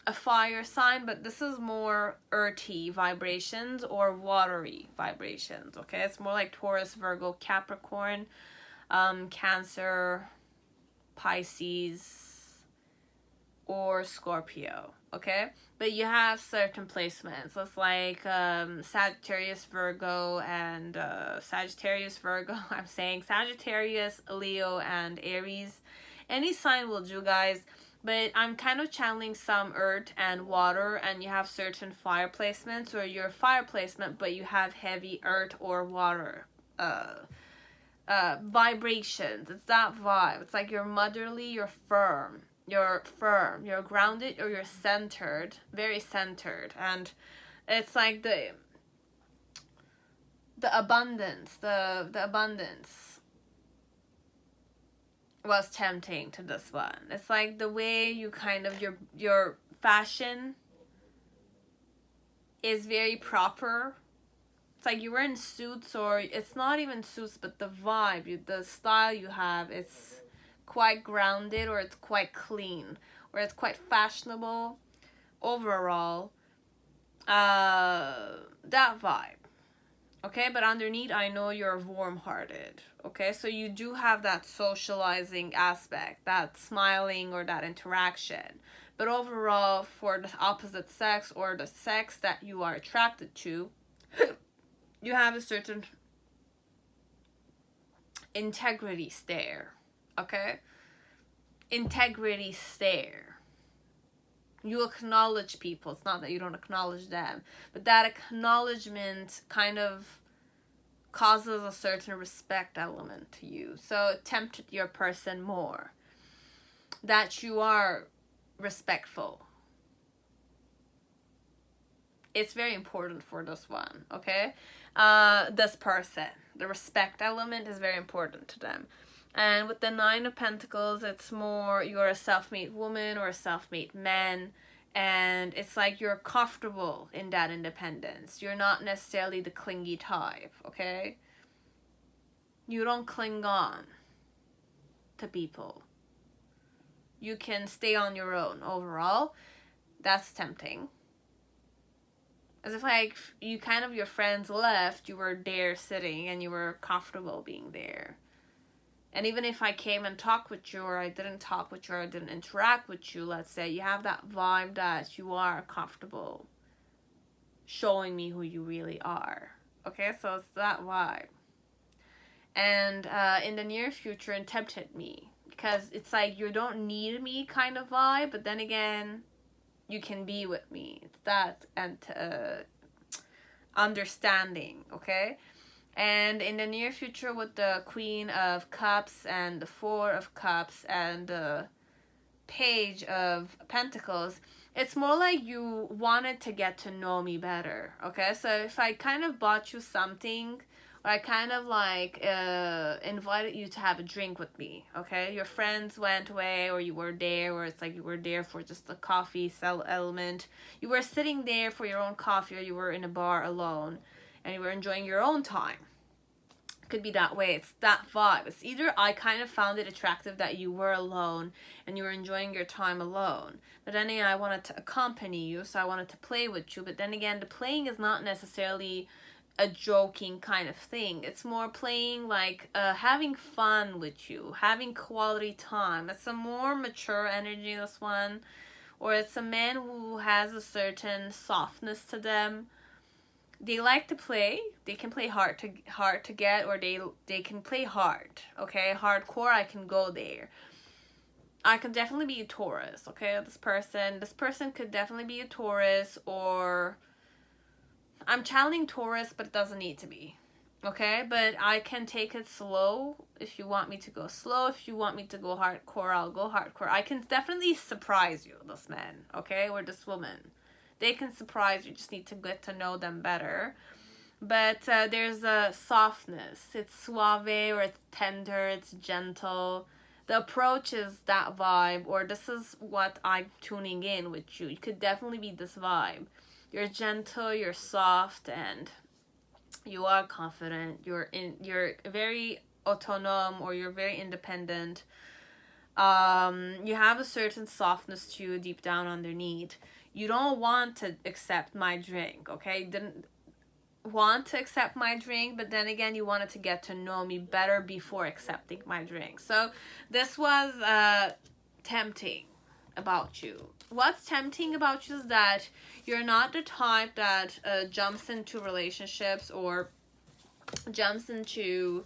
a fire sign, but this is more earthy vibrations or watery vibrations. Okay, it's more like Taurus, Virgo, Capricorn, Cancer, Pisces, or Scorpio. Okay, but you have certain placements. It's like Sagittarius, Virgo, and Sagittarius, Virgo. I'm saying Sagittarius, Leo, and Aries. Any sign will do, guys. But I'm kind of channeling some earth and water, and you have certain fire placements, or you're fire placement, but you have heavy earth or water vibrations. It's that vibe. It's like you're motherly, you're firm, you're grounded, or you're centered, very centered. And it's like the abundance, the abundance was tempting to this one. It's like the way you kind of, your fashion is very proper. It's like you were in suits, or it's not even suits, but the vibe, the style you have, it's quite grounded, or it's quite clean, or it's quite fashionable overall. That vibe. Okay, but underneath, I know you're warm-hearted. Okay, so you do have that socializing aspect, that smiling or that interaction. But overall, for the opposite sex or the sex that you are attracted to, you have a certain integrity stare. Okay? Integrity stare. You acknowledge people. It's not that you don't acknowledge them, but that acknowledgement kind of causes a certain respect element to you. So it tempted your person more. That you are respectful. It's very important for this one, okay? This person. The respect element is very important to them. And with the Nine of Pentacles, it's more you're a self-made woman or a self-made man. And it's like you're comfortable in that independence. You're not necessarily the clingy type, okay? You don't cling on to people. You can stay on your own overall. That's tempting. As if like you kind of, your friends left, you were there sitting and you were comfortable being there. And even if I came and talked with you, or I didn't talk with you, or I didn't interact with you, let's say, you have that vibe that you are comfortable showing me who you really are. Okay, so it's that vibe. And in the near future, it tempted me. Because it's like you don't need me kind of vibe, but then again, you can be with me. It's that and understanding, okay? And in the near future, with the Queen of Cups and the Four of Cups and the Page of Pentacles, it's more like you wanted to get to know me better, okay? So if I kind of bought you something, or I kind of like invited you to have a drink with me, okay? Your friends went away, or you were there, or it's like you were there for just the coffee element. You were sitting there for your own coffee, or you were in a bar alone. and you were enjoying your own time. Could be that way. It's that vibe. It's either I kind of found it attractive that you were alone and you were enjoying your time alone, but then again, I wanted to accompany you, so I wanted to play with you. But then again, the playing is not necessarily a joking kind of thing. It's more playing like having fun with you, having quality time. It's a more mature energy, this one. Or it's a man who has a certain softness to them. They like to play. They can play hard to get, or they can play hard. Okay, hardcore. I can go there. I could definitely be a Taurus. Okay, this person could definitely be a Taurus, or I'm channeling Taurus, but it doesn't need to be. Okay, but I can take it slow if you want me to go slow. If you want me to go hardcore, I'll go hardcore. I can definitely surprise you, this man, okay, or this woman. They can surprise you, just need to get to know them better. But there's a softness. It's suave, or it's tender, it's gentle. The approach is that vibe, or this is what I'm tuning in with you. You could definitely be this vibe. You're gentle, you're soft, and you are confident. You're very autonomous, or you're very independent. You have a certain softness to you deep down underneath. You don't want to accept my drink, okay? You didn't want to accept my drink, but then again, you wanted to get to know me better before accepting my drink. So this was tempting about you. What's tempting about you is that you're not the type that jumps into relationships or jumps into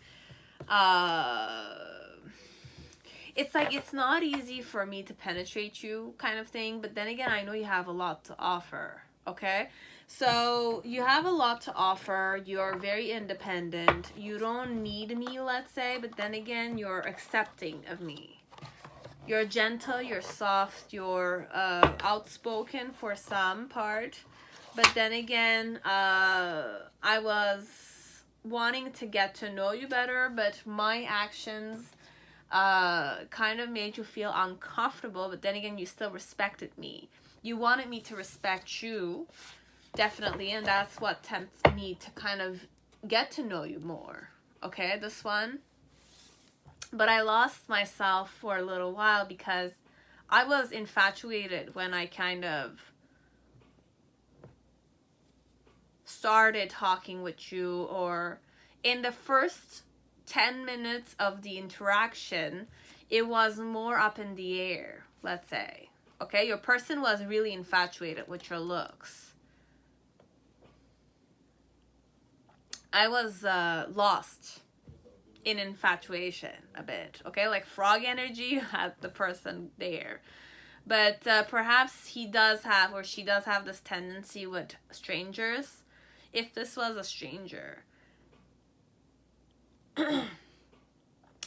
it's like it's not easy for me to penetrate you kind of thing. But then again, I know you have a lot to offer. Okay, so you have a lot to offer. You're very independent. You don't need me, let's say, but then again, you're accepting of me. You're gentle, you're soft, you're outspoken for some part. But then again, I was wanting to get to know you better, but my actions kind of made you feel uncomfortable. But then again, you still respected me. You wanted me to respect you, definitely, and that's what tempts me to kind of get to know you more. Okay, this one. But I lost myself for a little while because I was infatuated when I kind of started talking with you, or in the first 10 minutes of the interaction, it was more up in the air, let's say. Okay, your person was really infatuated with your looks. I was lost in infatuation a bit, okay? Like frog energy, you had the person there. But perhaps he does have, or she does have, this tendency with strangers. If this was a stranger,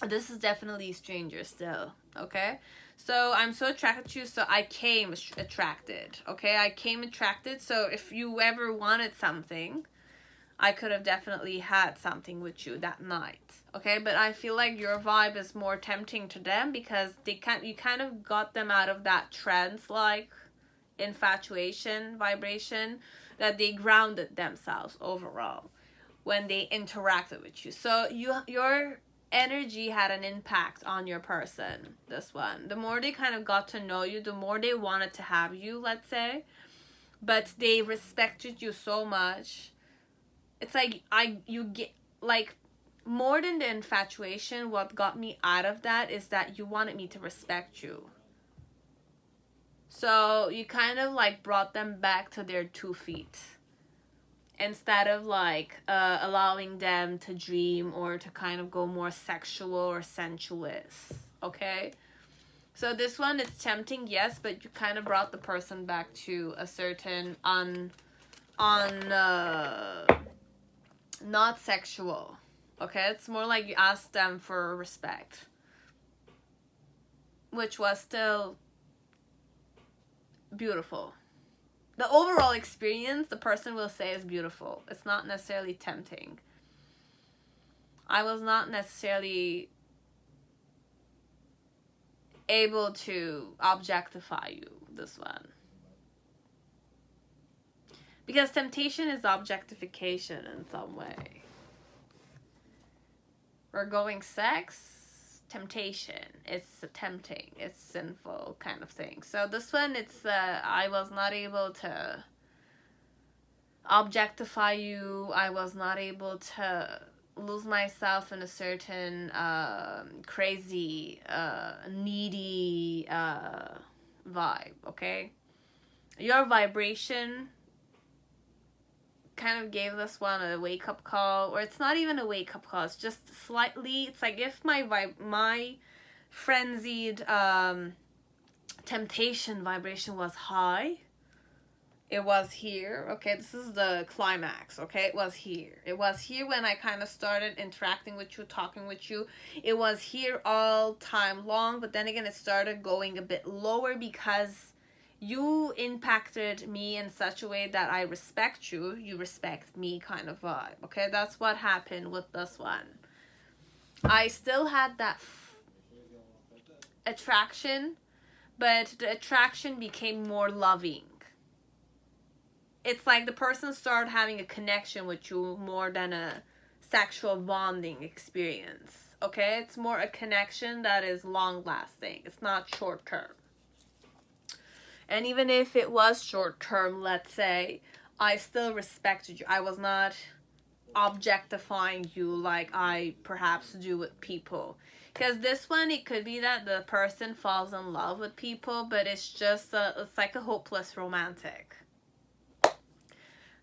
this is definitely a stranger still, okay? So I'm so attracted to you, so I came attracted, okay? I came attracted, so if you ever wanted something, I could have definitely had something with you that night, okay? But I feel like your vibe is more tempting to them because you kind of got them out of that trance-like infatuation vibration, that they grounded themselves overall when they interacted with you. So your energy had an impact on your person, this one. The more they kind of got to know you, the more they wanted to have you, let's say. But they respected you so much. It's like you get, like, more than the infatuation, what got me out of that is that you wanted me to respect you. So you kind of like brought them back to their 2 feet. Instead of like allowing them to dream or to kind of go more sexual or sensuous. Okay? So this one is tempting, yes, but you kind of brought the person back to a certain not sexual. Okay? It's more like you asked them for respect. Which was still beautiful. The overall experience, the person will say, is beautiful. It's not necessarily tempting. I was not necessarily able to objectify you, this one. Because temptation is objectification in some way. We're going sex, temptation. It's tempting. It's sinful kind of thing. So this one, it's I was not able to objectify you. I was not able to lose myself in a certain crazy, needy vibe, okay? Your vibration kind of gave this one a wake-up call, or it's not even a wake-up call, it's just slightly, it's like if my frenzied temptation vibration was high, it was here, okay? This is the climax, okay? It was here. It was here when I kind of started interacting with you, talking with you. It was here all time long, but then again, it started going a bit lower because you impacted me in such a way that I respect you, you respect me kind of vibe, okay? That's what happened with this one. I still had that attraction, but the attraction became more loving. It's like the person started having a connection with you more than a sexual bonding experience, okay? It's more a connection that is long-lasting. It's not short-term. And even if it was short-term, let's say, I still respected you. I was not objectifying you like I perhaps do with people. Because this one, it could be that the person falls in love with people, but it's just, it's like a hopeless romantic.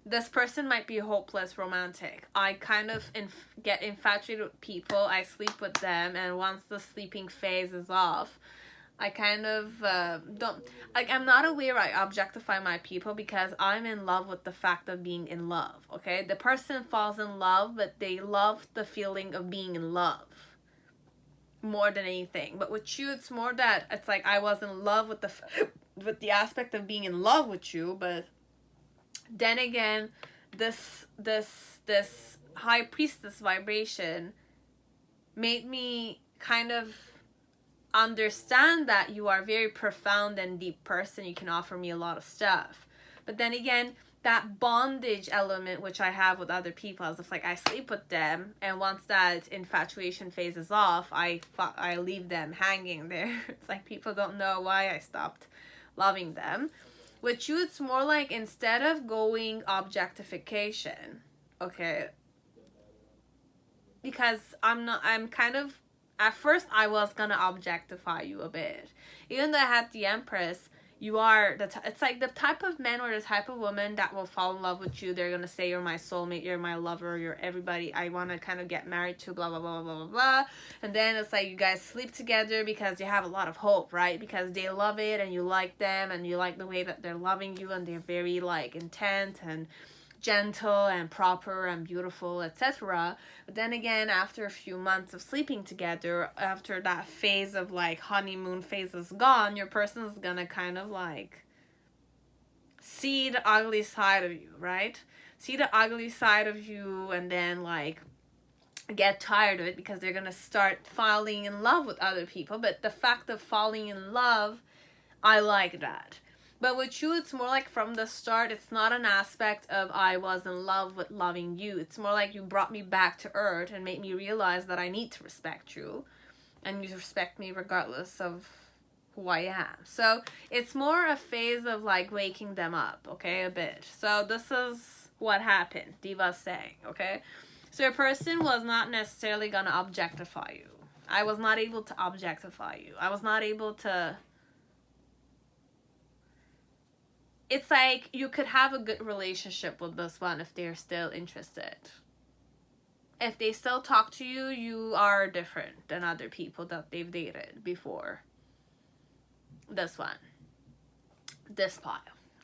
This person might be a hopeless romantic. I kind of get infatuated with people. I sleep with them, and once the sleeping phase is off, I kind of don't, like, I'm not aware I objectify my people because I'm in love with the fact of being in love, okay? The person falls in love, but they love the feeling of being in love more than anything. But with you, it's more that it's like I was in love with the aspect of being in love with you, but then again, this high priestess vibration made me kind of understand that you are a very profound and deep person. You can offer me a lot of stuff. But then again, that bondage element which I have with other people, as if like I sleep with them, and once that infatuation phase is off, I leave them hanging there. It's like people don't know why I stopped loving them. With you, it's more like instead of going objectification, okay, because I'm kind of, at first I was gonna objectify you a bit. Even though I had the Empress, you are it's like the type of man or the type of woman that will fall in love with you. They're gonna say you're my soulmate, you're my lover, you're everybody I want to kind of get married to, blah blah blah blah blah blah. And then it's like you guys sleep together because you have a lot of hope, right? Because they love it and you like them and you like the way that they're loving you, and they're very like intent and gentle and proper and beautiful, etc. But then again, after a few months of sleeping together, after that phase of like honeymoon phase is gone, your person is gonna kind of like see the ugly side of you, right? See the ugly side of you, and then like get tired of it because they're gonna start falling in love with other people. But the fact of falling in love, I like that. But with you, it's more like from the start, it's not an aspect of I was in love with loving you. It's more like you brought me back to earth and made me realize that I need to respect you. And you respect me regardless of who I am. So it's more a phase of like waking them up, okay, a bit. So this is what happened, Diva's saying, okay? So your person was not necessarily going to objectify you. I was not able to objectify you. I was not able to... It's like you could have a good relationship with this one if they're still interested. If they still talk to you, you are different than other people that they've dated before. This one. This pile.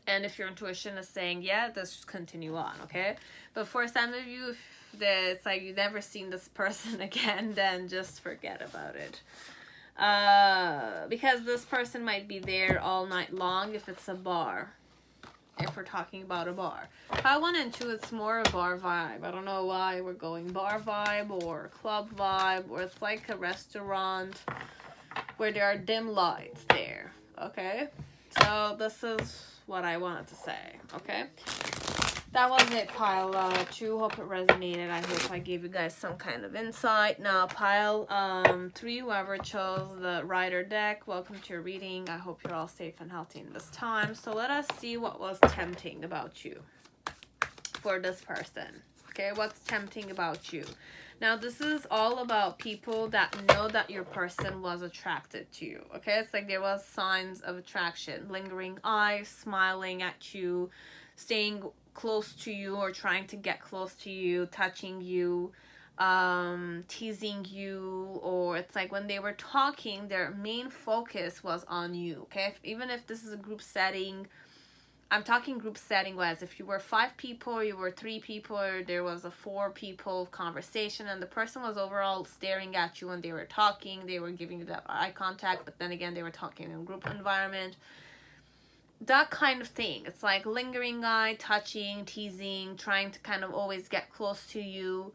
And if your intuition is saying, yeah, just continue on, okay? But for some of you, if it's like you've never seen this person again, then just forget about it. Because this person might be there all night long if it's a bar. If we're talking about a bar. Pile 1 and 2, it's more a bar vibe. I don't know why we're going bar vibe or club vibe, or it's like a restaurant where there are dim lights there, okay? So this is what I wanted to say, okay? that was it, pile 2. Hope it resonated. I hope I gave you guys some kind of insight. Now pile 3, whoever chose the Rider deck, welcome to your reading. I hope you're all safe and healthy in this time. So let us see what was tempting about you for this person. Okay, what's tempting about you? Now this is all about people that know that your person was attracted to you. Okay, it's like there was signs of attraction, lingering eyes, smiling at you, staying close to you or trying to get close to you, touching you, teasing you, or it's like when they were talking, their main focus was on you. Okay, even if this is a group setting, I'm talking group setting wise. If you were 5 people, you were 3 people, or there was a 4 people conversation, and the person was overall staring at you when they were talking, they were giving you that eye contact, but then again they were talking in a group environment. That kind of thing. It's like lingering eye, touching, teasing, trying to kind of always get close to you.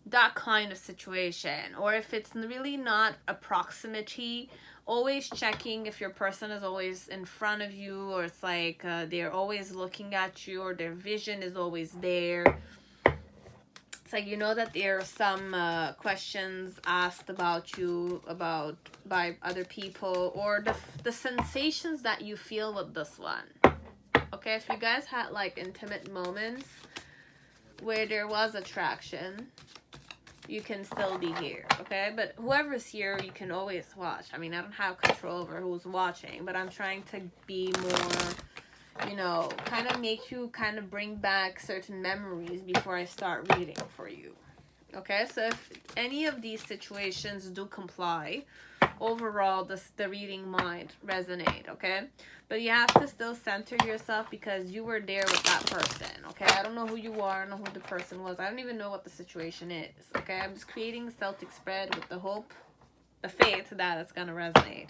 That kind of situation. Or if it's really not a proximity, always checking if your person is always in front of you, or it's like they're always looking at you, or their vision is always there. It's like you know that there are some questions asked about you by other people, or the sensations that you feel with this one. Okay, if you guys had like intimate moments where there was attraction, you can still be here. Okay, but whoever's here, you can always watch. I mean, I don't have control over who's watching, but I'm trying to be more, you know, kind of make you kind of bring back certain memories before I start reading for you. Okay, so if any of these situations do comply, overall the reading might resonate. Okay, but you have to still center yourself because you were there with that person. Okay, I don't know who you are, I don't know who the person was, I don't even know what the situation is. Okay, I'm just creating a Celtic spread with the hope, the faith that it's gonna resonate.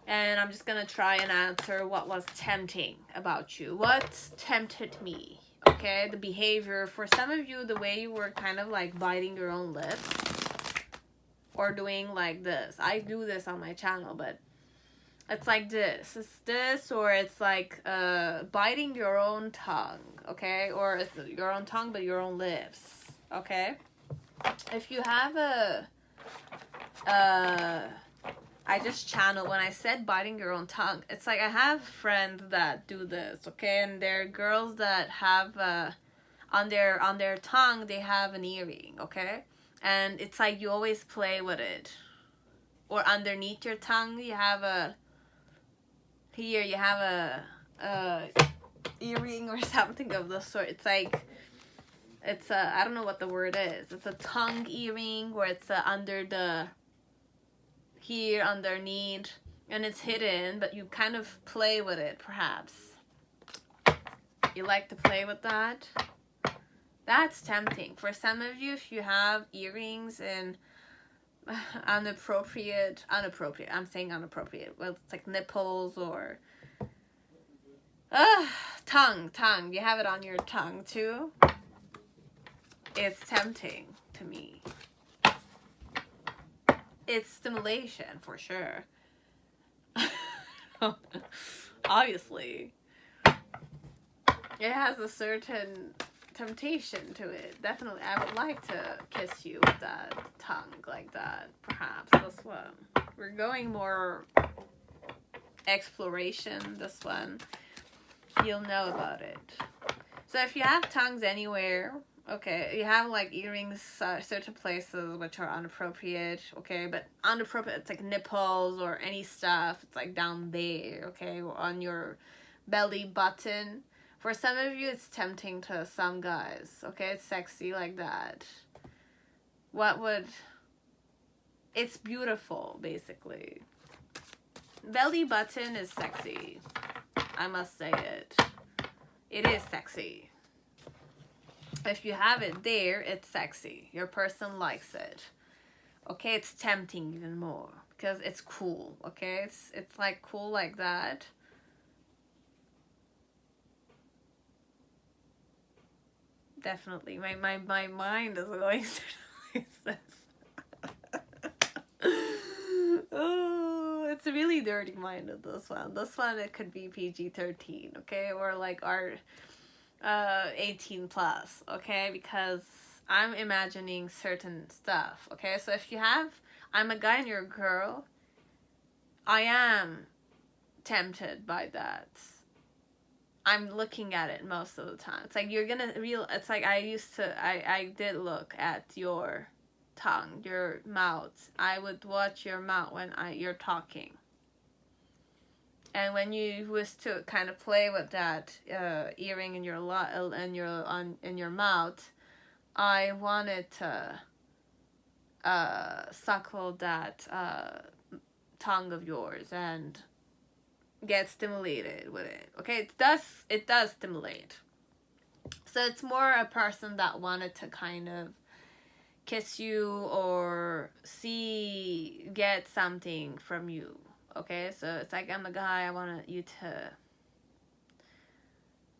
And I'm just gonna try and answer what was tempting about you. What tempted me? Okay, the behavior. For some of you, the way you were kind of like biting your own lips, or doing like this. I do this on my channel, but it's like this. It's this, or it's like biting your own tongue. Okay, or it's your own tongue but your own lips. Okay, if you have I just channel when I said biting your own tongue. It's like I have friends that do this, okay, and there are girls that have on their tongue they have an earring, okay, and it's like you always play with it, or underneath your tongue you have a earring or something of the sort. It's like it's a, I don't know what the word is. It's a tongue earring where it's under the here underneath, and it's hidden, but you kind of play with it. Perhaps you like to play with that. That's tempting for some of you. If you have earrings and inappropriate, I'm saying inappropriate, well, it's like nipples or tongue, you have it on your tongue too. It's tempting to me. It's stimulation for sure. Obviously. It has a certain temptation to it. Definitely. I would like to kiss you with that tongue like that. Perhaps this one. We're going more exploration. This one. You'll know about it. So if you have tongues anywhere, okay, you have like earrings certain places which are inappropriate, okay, but inappropriate, it's like nipples or any stuff, it's like down there, okay, or on your belly button. For some of you, it's tempting to some guys, okay, it's sexy like that. It's beautiful, basically. Belly button is sexy. I must say it. It is sexy. If you have it there, it's sexy. Your person likes it. Okay, it's tempting even more because it's cool. Okay, it's like cool like that. Definitely, my mind is going through this. Oh, it's a really dirty minded, this one. This one, it could be PG-13, okay, or like our 18 plus, okay? Because I'm imagining certain stuff, okay? So if you have, I'm a guy and you're a girl, I am tempted by that. I'm looking at it most of the time. It's like you're gonna it's like I did look at your tongue, your mouth. I would watch your mouth when you're talking. And when you was to kind of play with that earring in your in your mouth, I wanted to suckle that tongue of yours and get stimulated with it. Okay, it does stimulate. So it's more a person that wanted to kind of kiss you or get something from you. Okay, so it's like, I'm a guy, I want you to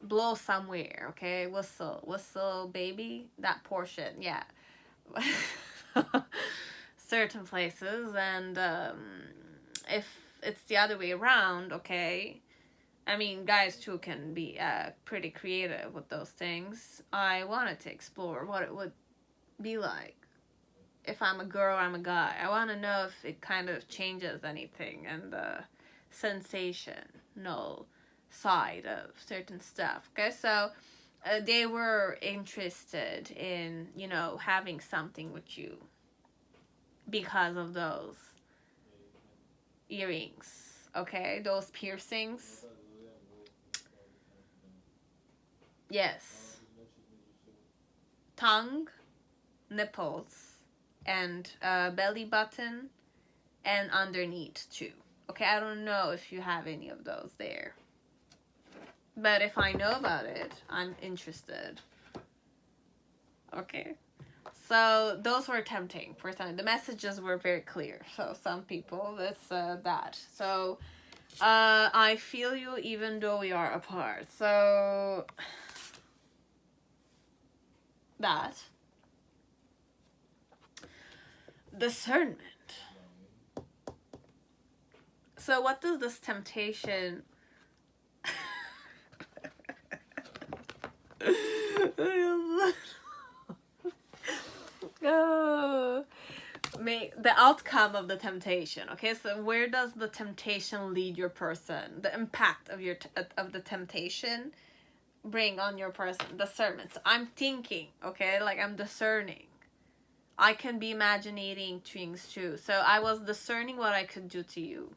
blow somewhere. Okay, whistle baby, that portion, yeah. Certain places. And if it's the other way around, okay, I mean, guys too can be pretty creative with those things. I wanted to explore what it would be like if I'm a girl or I'm a guy. I want to know if it kind of changes anything and the sensational side of certain stuff. Okay, so they were interested in, having something with you because of those earrings, okay, those piercings. Yes. Tongue, nipples, and belly button, and underneath too. Okay, I don't know if you have any of those there, but if I know about it, I'm interested. Okay, so those were tempting for some. The messages were very clear. So some people, it's that. So I feel you even though we are apart. So that discernment. So what does this temptation the outcome of the temptation? Okay, so where does the temptation lead your person? The impact of of the temptation bring on your person? Discernment. So I'm thinking, okay, like I'm discerning. I can be imagining things too. So I was discerning what I could do to you,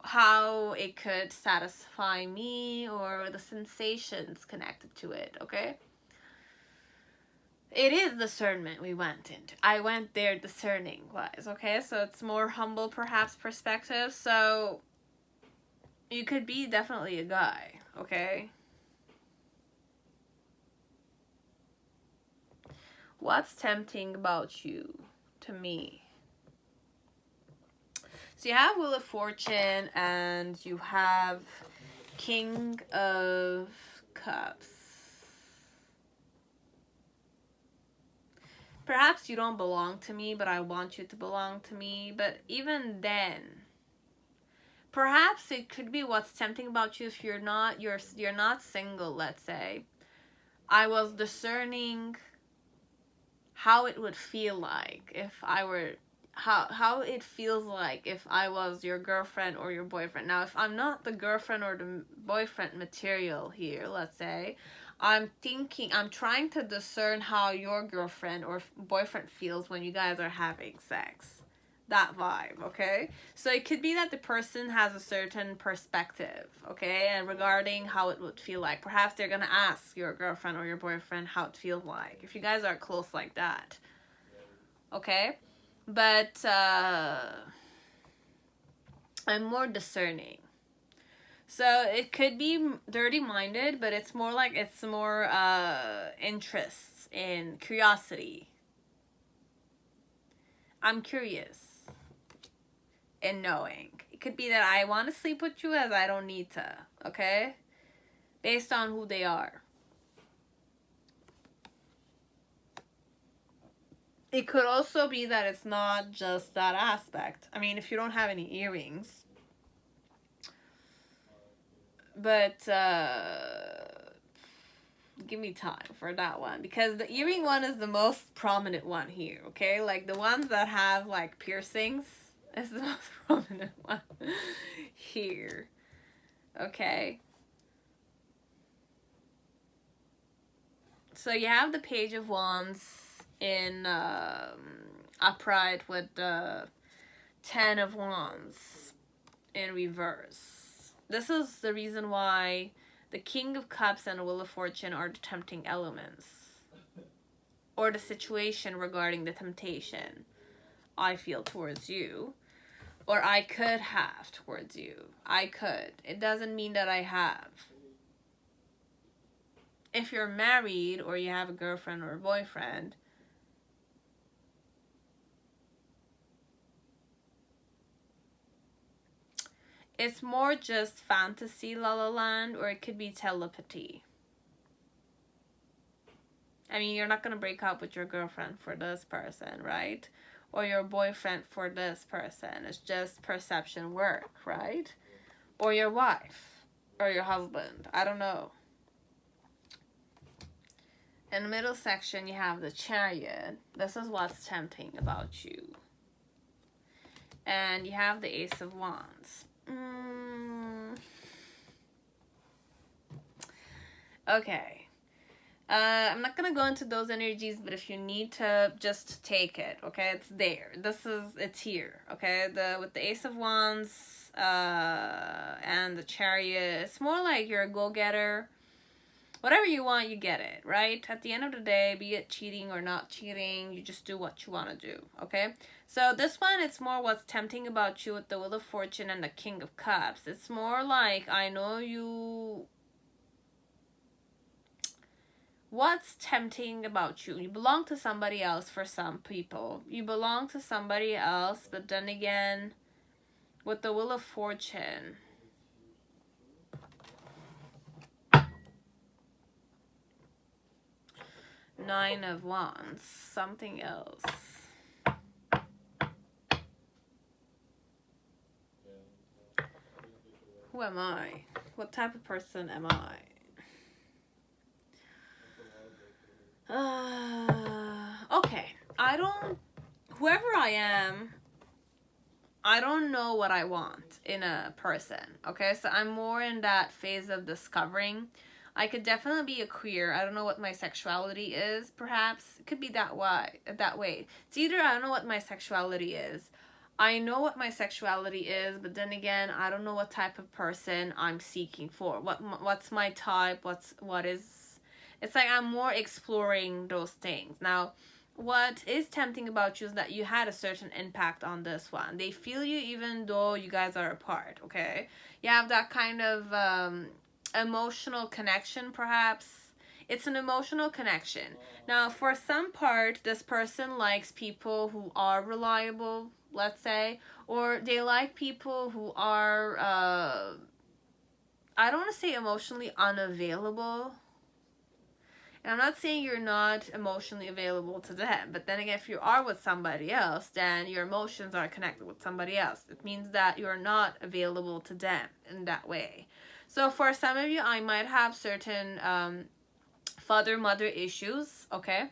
how it could satisfy me, or the sensations connected to it. Okay, it is discernment we went into. I went there discerning wise. Okay, so it's more humble perhaps perspective. So you could be definitely a guy. Okay, what's tempting about you to me? So you have Wheel of Fortune and you have King of Cups. Perhaps you don't belong to me, but I want you to belong to me. But even then, perhaps it could be what's tempting about you if you're not single, let's say. I was discerning how it would feel like if I were how it feels like if I was your girlfriend or your boyfriend. Now, if I'm not the girlfriend or the boyfriend material here, let's say, I'm trying to discern how your girlfriend or boyfriend feels when you guys are having sex. That vibe, okay? So it could be that the person has a certain perspective, okay, and regarding how it would feel like. Perhaps they're gonna ask your girlfriend or your boyfriend how it feels like, if you guys are close like that, okay? But I'm more discerning. So it could be dirty-minded, but it's more interests in curiosity. I'm curious in knowing. It could be that I want to sleep with you as I don't need to, okay? Based on who they are. It could also be that it's not just that aspect. I mean, if you don't have any earrings. But give me time for that one, because the earring one is the most prominent one here, okay? Like the ones that have like piercings is the most prominent one here, okay? So you have the Page of Wands in upright with the Ten of Wands in reverse. This is the reason why the King of Cups and the Wheel of Fortune are the tempting elements, or the situation regarding the temptation I feel towards you, or I could have towards you. I could. It doesn't mean that I have. If you're married or you have a girlfriend or a boyfriend, it's more just fantasy, la la land, or it could be telepathy. I mean, you're not going to break up with your girlfriend for this person, right? Or your boyfriend for this person. It's just perception work, right? Or your wife. Or your husband. I don't know. In the middle section, you have the Chariot. This is what's tempting about you. And you have the Ace of Wands. Okay. I'm not gonna go into those energies, but if you need to, just take it, okay? It's there. It's here, okay? With the Ace of Wands and the Chariot, it's more like you're a go-getter. Whatever you want, you get it, right? At the end of the day, be it cheating or not cheating, you just do what you want to do, okay? So this one, it's more what's tempting about you with the Wheel of Fortune and the King of Cups. It's more like, I know you... What's tempting about you? You belong to somebody else for some people. You belong to somebody else, but then again, with the Wheel of Fortune... Nine of Wands, something else. Who am I? What type of person am I? Okay, whoever I am, I don't know what I want in a person, okay? So I'm more in that phase of discovering. I could definitely be a queer. I don't know what my sexuality is, perhaps. It could be that way. It's either I don't know what my sexuality is. I know what my sexuality is, but then again, I don't know what type of person I'm seeking for. What's my type? What is... It's like I'm more exploring those things. Now, what is tempting about you is that you had a certain impact on this one. They feel you even though you guys are apart, okay? You have that kind of... emotional connection, perhaps. It's an emotional connection. Now, for some part, this person likes people who are reliable, let's say, or they like people who are, I don't want to say emotionally unavailable. And I'm not saying you're not emotionally available to them, but then again, if you are with somebody else, then your emotions are connected with somebody else. It means that you're not available to them in that way. So for some of you, I might have certain father-mother issues, okay?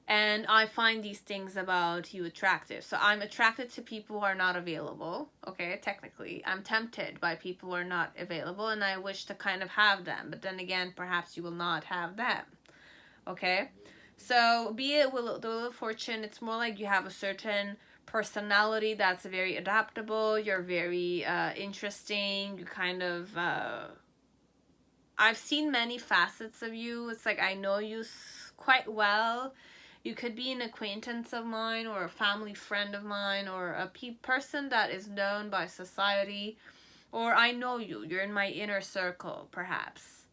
And I find these things about you attractive. So I'm attracted to people who are not available, okay? Technically, I'm tempted by people who are not available, and I wish to kind of have them. But then again, perhaps you will not have them, okay? So be it the Wheel of Fortune, it's more like you have a certain personality that's very adaptable. You're very interesting. You kind of... I've seen many facets of you. It's like I know you quite well. You could be an acquaintance of mine or a family friend of mine or a person that is known by society. Or I know you. You're in my inner circle, perhaps.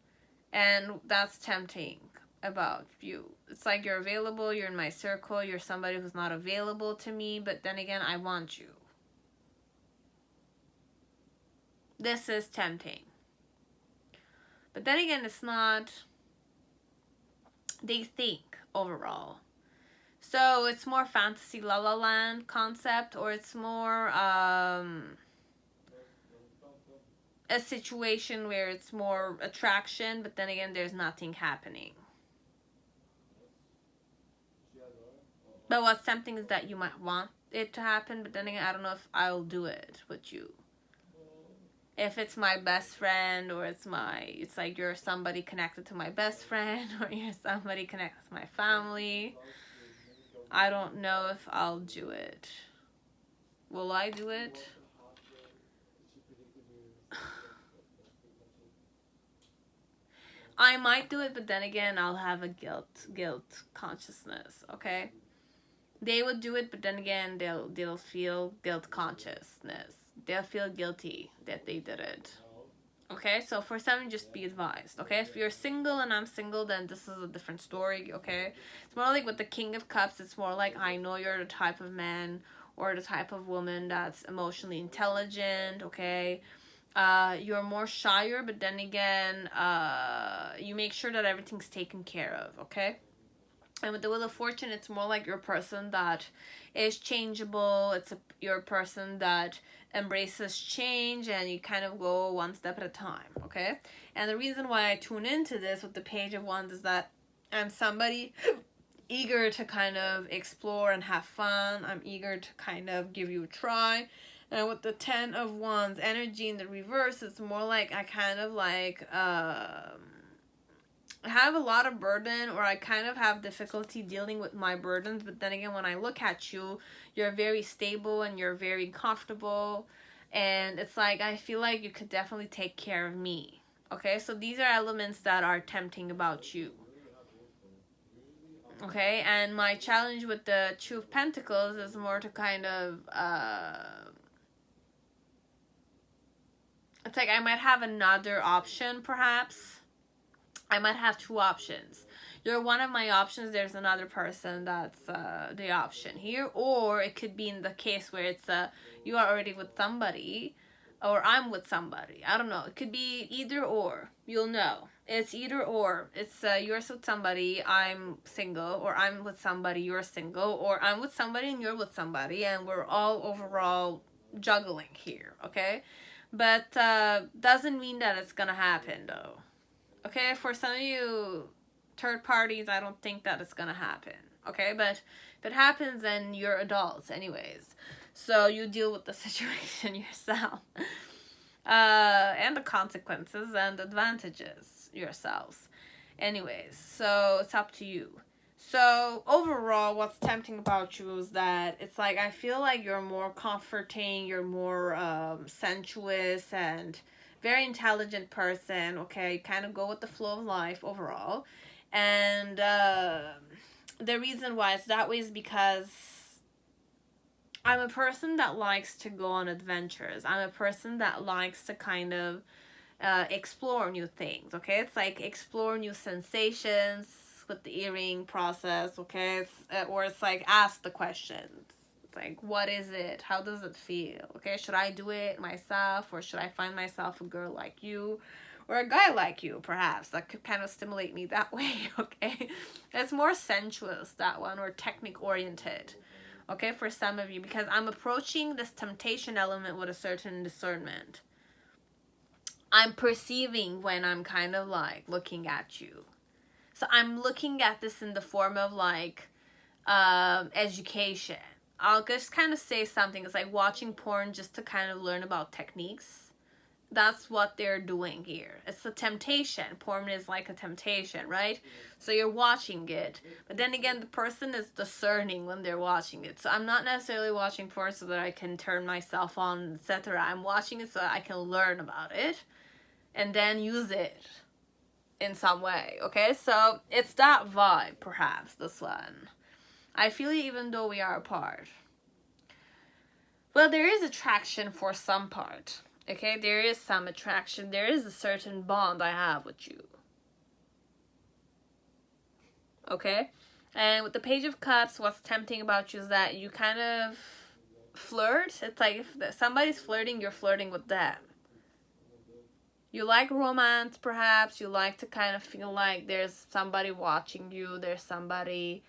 And that's tempting about you. It's like you're available. You're in my circle. You're somebody who's not available to me. But then again, I want you. This is tempting. But then again, it's not, they think overall. So it's more fantasy la la land concept, or it's more a situation where it's more attraction, but then again, there's nothing happening. But what's tempting is that you might want it to happen, but then again, I don't know if I'll do it with you. If it's my best friend, or it's like you're somebody connected to my best friend, or you're somebody connected to my family, I don't know if I'll do it. Will I do it? I might do it, but then again, I'll have a guilt consciousness, okay? They would do it, but then again, they'll feel guilt consciousness. They'll feel guilty that they did it. Okay, so for some, just be advised. Okay, if you're single and I'm single, then this is a different story. Okay, it's more like with the King of Cups. It's more like, I know you're the type of man or the type of woman that's emotionally intelligent. Okay, you're more shyer, but then again, you make sure that everything's taken care of. Okay. And with the Wheel of Fortune, it's more like you're a person that is changeable. You're a person that embraces change, and you kind of go one step at a time, okay? And the reason why I tune into this with the Page of Wands is that I'm somebody eager to kind of explore and have fun. I'm eager to kind of give you a try. And with the 10 of Wands energy in the reverse, it's more like I kind of like... have a lot of burden, or I kind of have difficulty dealing with my burdens, but then again, when I look at you, you're very stable and you're very comfortable, and it's like I feel like you could definitely take care of me. Okay, so these are elements that are tempting about you. Okay, and my challenge with the Two of Pentacles is more to kind of it's like I might have another option, perhaps. I might have two options. You're one of my options. There's another person that's the option here. Or it could be in the case where it's you are already with somebody, or I'm with somebody. I don't know. It could be either or. You'll know. It's either or. It's you're with somebody, I'm single, or I'm with somebody, you're single, or I'm with somebody and you're with somebody, and we're all overall juggling here, okay? But doesn't mean that it's gonna happen, though. Okay, for some of you third parties, I don't think that it's gonna happen. Okay, but if it happens, then you're adults anyways. So you deal with the situation yourself. And the consequences and advantages yourselves. Anyways, so it's up to you. So overall, what's tempting about you is that it's like I feel like you're more comforting, you're more sensuous and very intelligent person, okay? You kind of go with the flow of life overall. And the reason why it's that way is because I'm a person that likes to go on adventures. I'm a person that likes to kind of explore new things, okay? It's like explore new sensations with the earring process, okay? Or it's like ask the questions. Like, what is it? How does it feel? Okay, should I do it myself, or should I find myself a girl like you, or a guy like you, perhaps, that could kind of stimulate me that way, okay? It's more sensuous, that one, or technique oriented, okay, for some of you, because I'm approaching this temptation element with a certain discernment. I'm perceiving when I'm kind of like looking at you. So I'm looking at this in the form of like education. I'll just kind of say something. It's like watching porn just to kind of learn about techniques. That's what they're doing here. It's a temptation. Porn is like a temptation, right? So you're watching it. But then again, the person is discerning when they're watching it. So I'm not necessarily watching porn so that I can turn myself on, etc. I'm watching it so that I can learn about it and then use it in some way, okay? So it's that vibe, perhaps, this one. I feel it even though we are apart. Well, there is attraction for some part. Okay, there is some attraction. There is a certain bond I have with you. Okay? And with the Page of Cups, what's tempting about you is that you kind of flirt. It's like if somebody's flirting, you're flirting with them. You like romance, perhaps. You like to kind of feel like there's somebody watching you. There's somebody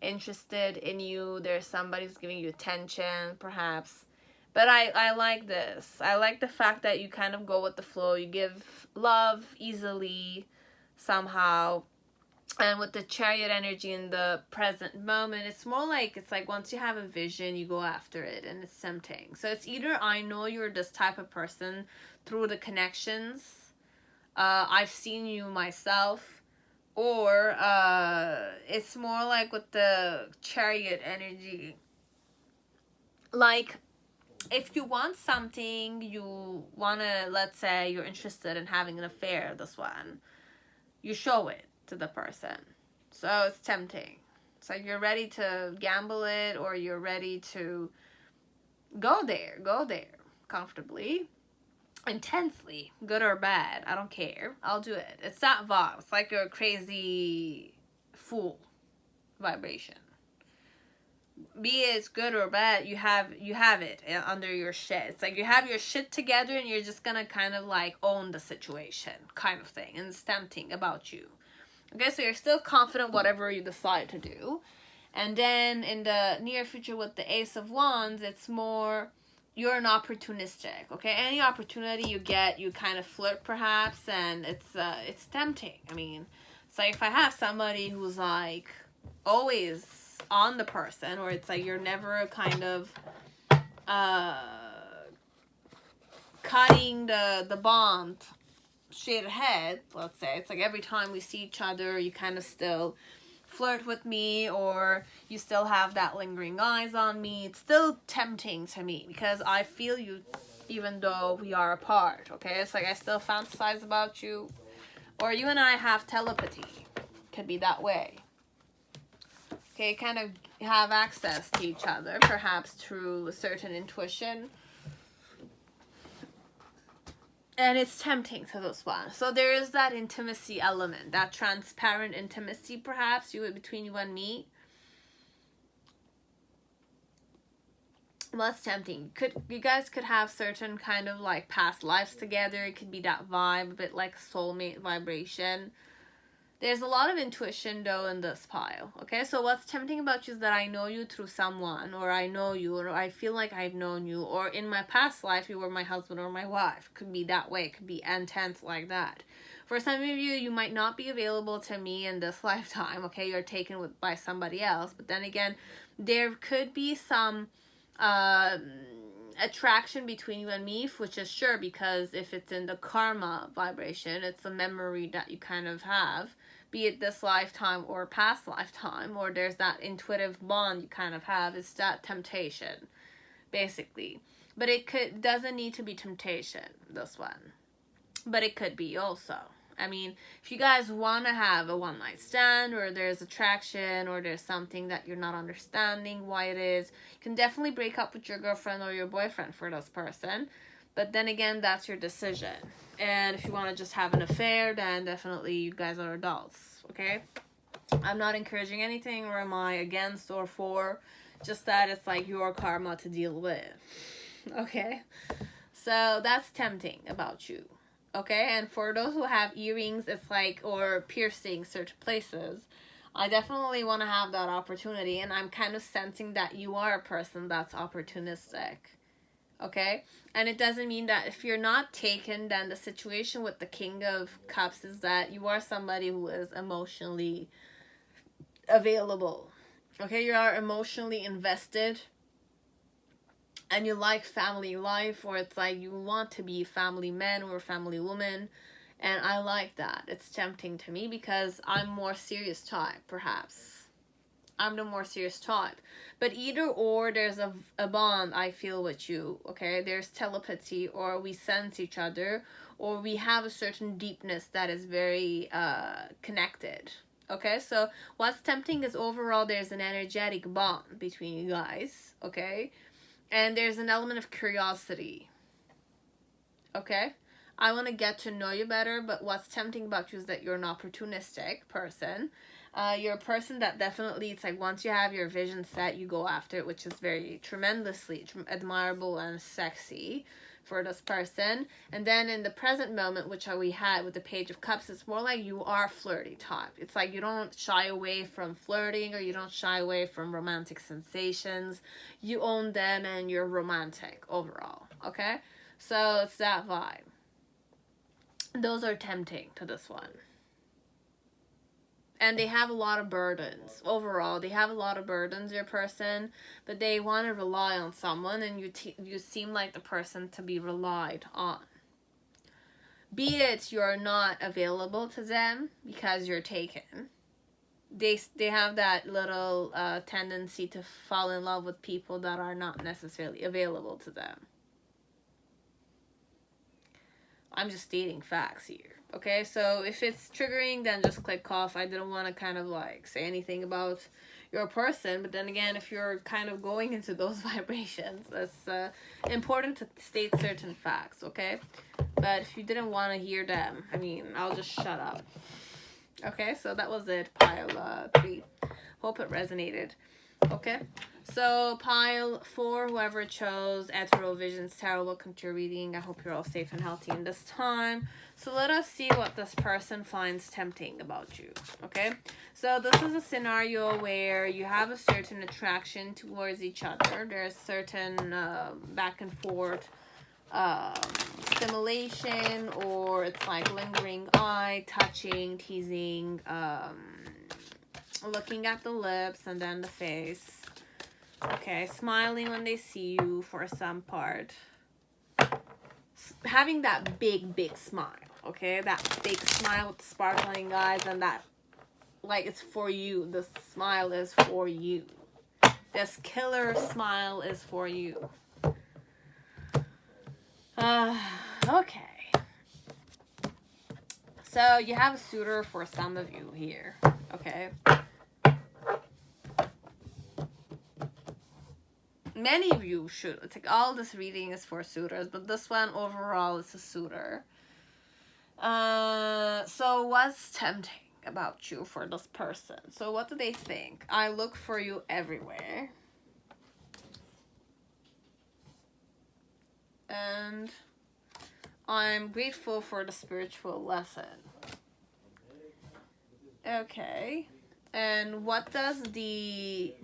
interested in you. There's somebody who's giving you attention, perhaps. But I like this. I like the fact that you kind of go with the flow. You give love easily, somehow. And with the Chariot energy in the present moment, it's more like, it's like once you have a vision, you go after it, and it's tempting. So it's either I know you're this type of person through the connections, I've seen you myself, or it's more like with the Chariot energy, like if you want something, you want to, let's say you're interested in having an affair, this one, you show it to the person. So it's tempting. It's like you're ready to gamble it, or you're ready to go there comfortably, intensely, good or bad, I don't care, I'll do it. It's that vibe. It's like a crazy fool vibration. Be it good or bad, you have it under your shit. It's like you have your shit together, and you're just gonna kind of like own the situation, kind of thing, and it's tempting about you. Okay, so you're still confident whatever you decide to do. And then in the near future with the Ace of Wands, it's more you're an opportunistic. Okay, any opportunity you get, you kind of flirt perhaps, and it's tempting. I mean, it's like if I have somebody who's like always on the person, or it's like you're never kind of cutting the bond straight ahead, let's say. It's like every time we see each other, you kind of still flirt with me, or you still have that lingering eyes on me. It's still tempting to me because I feel you even though we are apart. Okay, it's like I still fantasize about you, or you and I have telepathy. Could be that way. Okay, kind of have access to each other, perhaps through a certain intuition. And it's tempting to this one. So there is that intimacy element, that transparent intimacy, perhaps, between you and me. Well, it's tempting. You guys could have certain kind of like past lives together. It could be that vibe, a bit like soulmate vibration. There's a lot of intuition though in this pile. Okay, so what's tempting about you is that I know you through someone, or I know you, or I feel like I've known you, or in my past life you were my husband or my wife. Could be that way. It could be intense like that. For some of you, you might not be available to me in this lifetime. Okay, you're taken by somebody else. But then again, there could be some attraction between you and me, which is sure, because if it's in the karma vibration, it's a memory that you kind of have, be it this lifetime or past lifetime, or there's that intuitive bond you kind of have. It's that temptation, basically. But it doesn't need to be temptation, this one. But it could be also. I mean, if you guys want to have a one-night stand, or there's attraction, or there's something that you're not understanding why it is, you can definitely break up with your girlfriend or your boyfriend for this person. But then again, that's your decision. And if you want to just have an affair, then definitely you guys are adults, okay? I'm not encouraging anything, or am I against or for. Just that it's like your karma to deal with, okay? So that's tempting about you. Okay, and for those who have earrings, it's like, or piercing certain places, I definitely want to have that opportunity, and I'm kind of sensing that you are a person that's opportunistic. Okay, and it doesn't mean that if you're not taken, then the situation with the King of Cups is that you are somebody who is emotionally available. Okay, you are emotionally invested. And you like family life, or it's like you want to be family man or family woman. And I like that. It's tempting to me because I'm more serious type, perhaps. I'm the more serious type. But either or, there's a bond I feel with you, okay? There's telepathy, or we sense each other, or we have a certain deepness that is very connected. Okay, so what's tempting is overall there's an energetic bond between you guys, okay? And there's an element of curiosity. Okay? I want to get to know you better, but what's tempting about you is that you're an opportunistic person. You're a person that definitely, it's like once you have your vision set, you go after it, which is very tremendously admirable and sexy for this person. And then in the present moment, which we had with the Page of Cups, it's more like you are flirty type. It's like you don't shy away from flirting, or you don't shy away from romantic sensations. You own them, and you're romantic overall, okay? So it's that vibe. Those are tempting to this one. And they have a lot of burdens. Overall, they have a lot of burdens, your person, but they want to rely on someone, and you seem like the person to be relied on. Be it you're not available to them because you're taken. They have that little tendency to fall in love with people that are not necessarily available to them. I'm just stating facts here. Okay, so if it's triggering, then just click off. I didn't want to kind of like say anything about your person, but then again, if you're kind of going into those vibrations, it's important to state certain facts, okay? But if you didn't want to hear them, I mean, I'll just shut up. Okay, so that was it, pile 3. Hope it resonated. Okay, so pile 4, whoever chose Ethereal Visions Tarot, welcome to your reading. I hope you're all safe and healthy in this time. So let us see what this person finds tempting about you. Okay, so this is a scenario where you have a certain attraction towards each other. There's certain back and forth stimulation, or it's like lingering eye, touching, teasing, looking at the lips and then the face. Okay, smiling when they see you for some part. Having that big smile, okay? That big smile with sparkling eyes, and that, like, it's for you. The smile is for you. This killer smile is for you. Okay. So you have a suitor for some of you here, okay? Many of you should. It's like all this reading is for suitors, but this one overall is a suitor. So what's tempting about you for this person? So what do they think? I look for you everywhere. And I'm grateful for the spiritual lesson. Okay. And what does the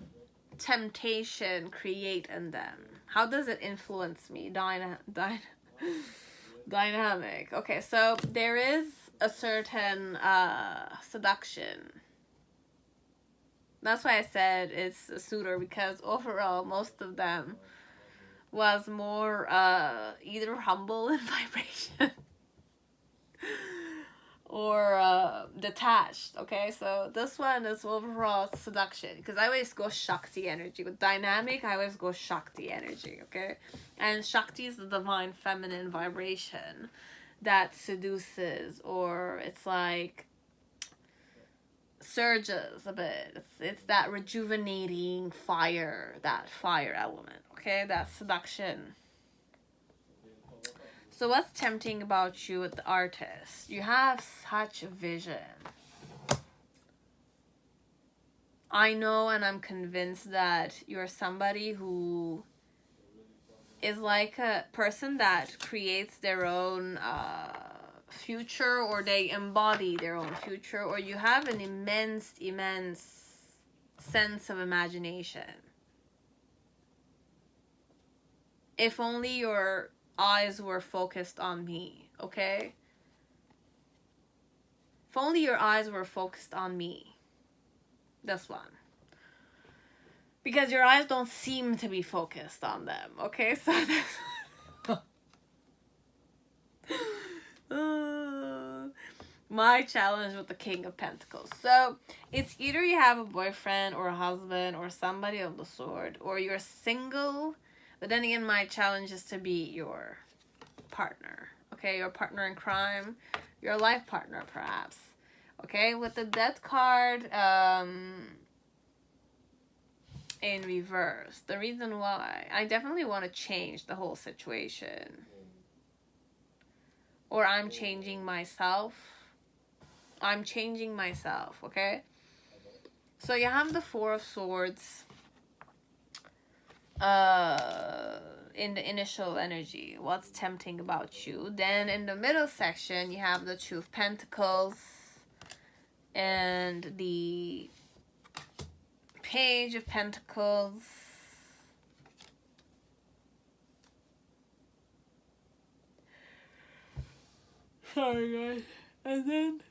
temptation create in them? How does it influence me? Dynamic. Okay, so there is a certain seduction. That's why I said it's a suitor, because overall most of them was more either humble in vibration or detached. Okay, so this one is overall seduction, because I always go Shakti energy. With dynamic, I always go Shakti energy. Okay, and Shakti is the divine feminine vibration that seduces, or it's like surges a bit. It's that rejuvenating fire, that fire element. Okay, that seduction. So what's tempting about you with the artist? You have such a vision. I know, and I'm convinced that you're somebody who is like a person that creates their own future, or they embody their own future, or you have an immense sense of imagination. If only your eyes were focused on me, okay? If only your eyes were focused on me. This one. Because your eyes don't seem to be focused on them, okay? So that's my challenge with the King of Pentacles. So it's either you have a boyfriend or a husband or somebody of the sort, or you're single. But then again, my challenge is to be your partner. Okay, your partner in crime, your life partner perhaps. Okay, with the Death card in reverse. The reason why, I definitely want to change the whole situation. Or I'm changing myself. I'm changing myself, okay? So you have the Four of Swords in the initial energy. What's tempting about you? Then in the middle section, you have the Two of Pentacles and the Page of Pentacles. Sorry guys. And then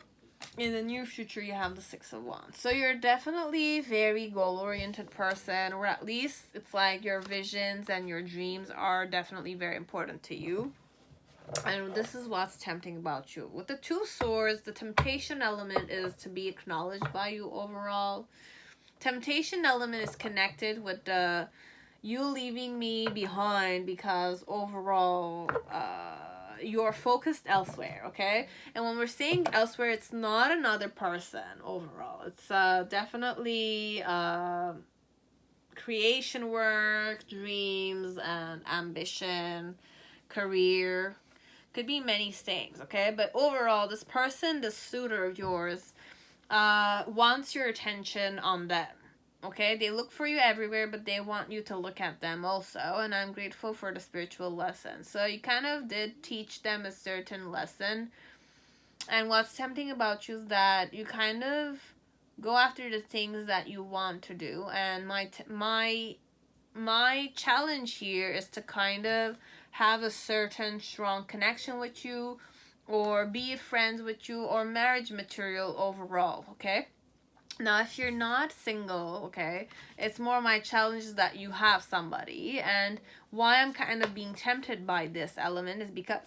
in the near future, you have the Six of Wands. So you're definitely very goal-oriented person, or at least it's like your visions and your dreams are definitely very important to you. And this is what's tempting about you. With the Two of Swords, the temptation element is to be acknowledged by you overall. Temptation element is connected with the you leaving me behind because overall you're focused elsewhere, okay? And when we're saying elsewhere, it's not another person overall. It's definitely creation work, dreams, and ambition, career. Could be many things, okay? But overall, this person, this suitor of yours, wants your attention on them. Okay, they look for you everywhere, but they want you to look at them also. And I'm grateful for the spiritual lesson. So you kind of did teach them a certain lesson. And what's tempting about you is that you kind of go after the things that you want to do. And my challenge here is to kind of have a certain strong connection with you, or be friends with you, or marriage material overall, okay? Now, if you're not single, okay, it's more my challenge is that you have somebody. And why I'm kind of being tempted by this element is because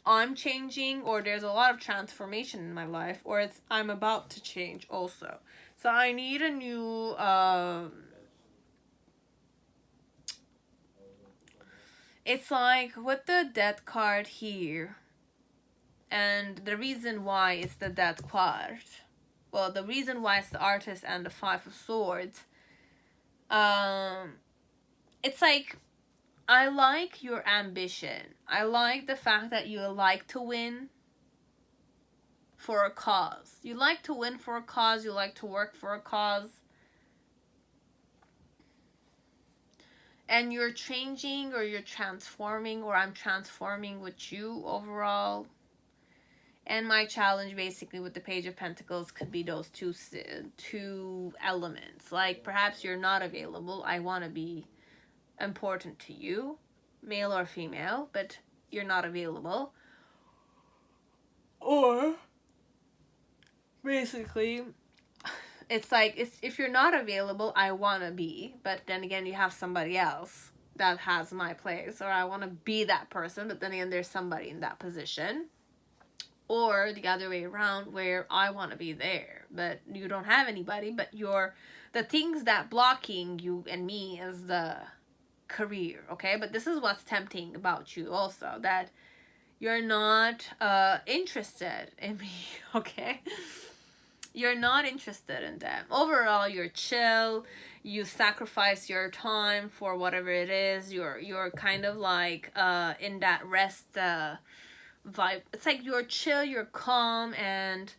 I'm changing, or there's a lot of transformation in my life, or I'm about to change also. So I need a new it's like with the Death card here, and the reason why it's the Death card, well, the reason why it's the Artist and the Five of Swords, it's like, I like your ambition. I like the fact that you like to win for a cause. You like to win for a cause. You like to work for a cause. And you're changing, or you're transforming, or I'm transforming with you overall. And my challenge basically with the Page of Pentacles could be those two elements. Like, perhaps you're not available. I want to be important to you, male or female, but you're not available. Or basically, it's like, if you're not available, I want to be, but then again, you have somebody else that has my place, or I want to be that person, but then again, there's somebody in that position. Or the other way around, where I want to be there, but you don't have anybody, but the things that blocking you and me is the career, okay? But this is what's tempting about you also, that you're not interested in me, okay? You're not interested in them. Overall, you're chill. You sacrifice your time for whatever it is. You're kind of like in that rest vibe. It's like you're chill, you're calm, and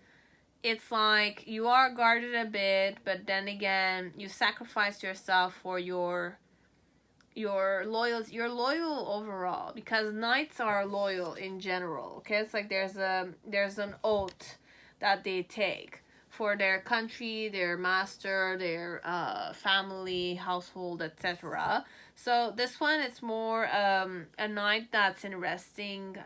it's like you are guarded a bit, but then again, you sacrifice yourself for your loyalty. You're loyal overall, because knights are loyal in general, okay? It's like there's an oath that they take for their country, their master, their family, household, etc. So this one, it's more a knight that's in resting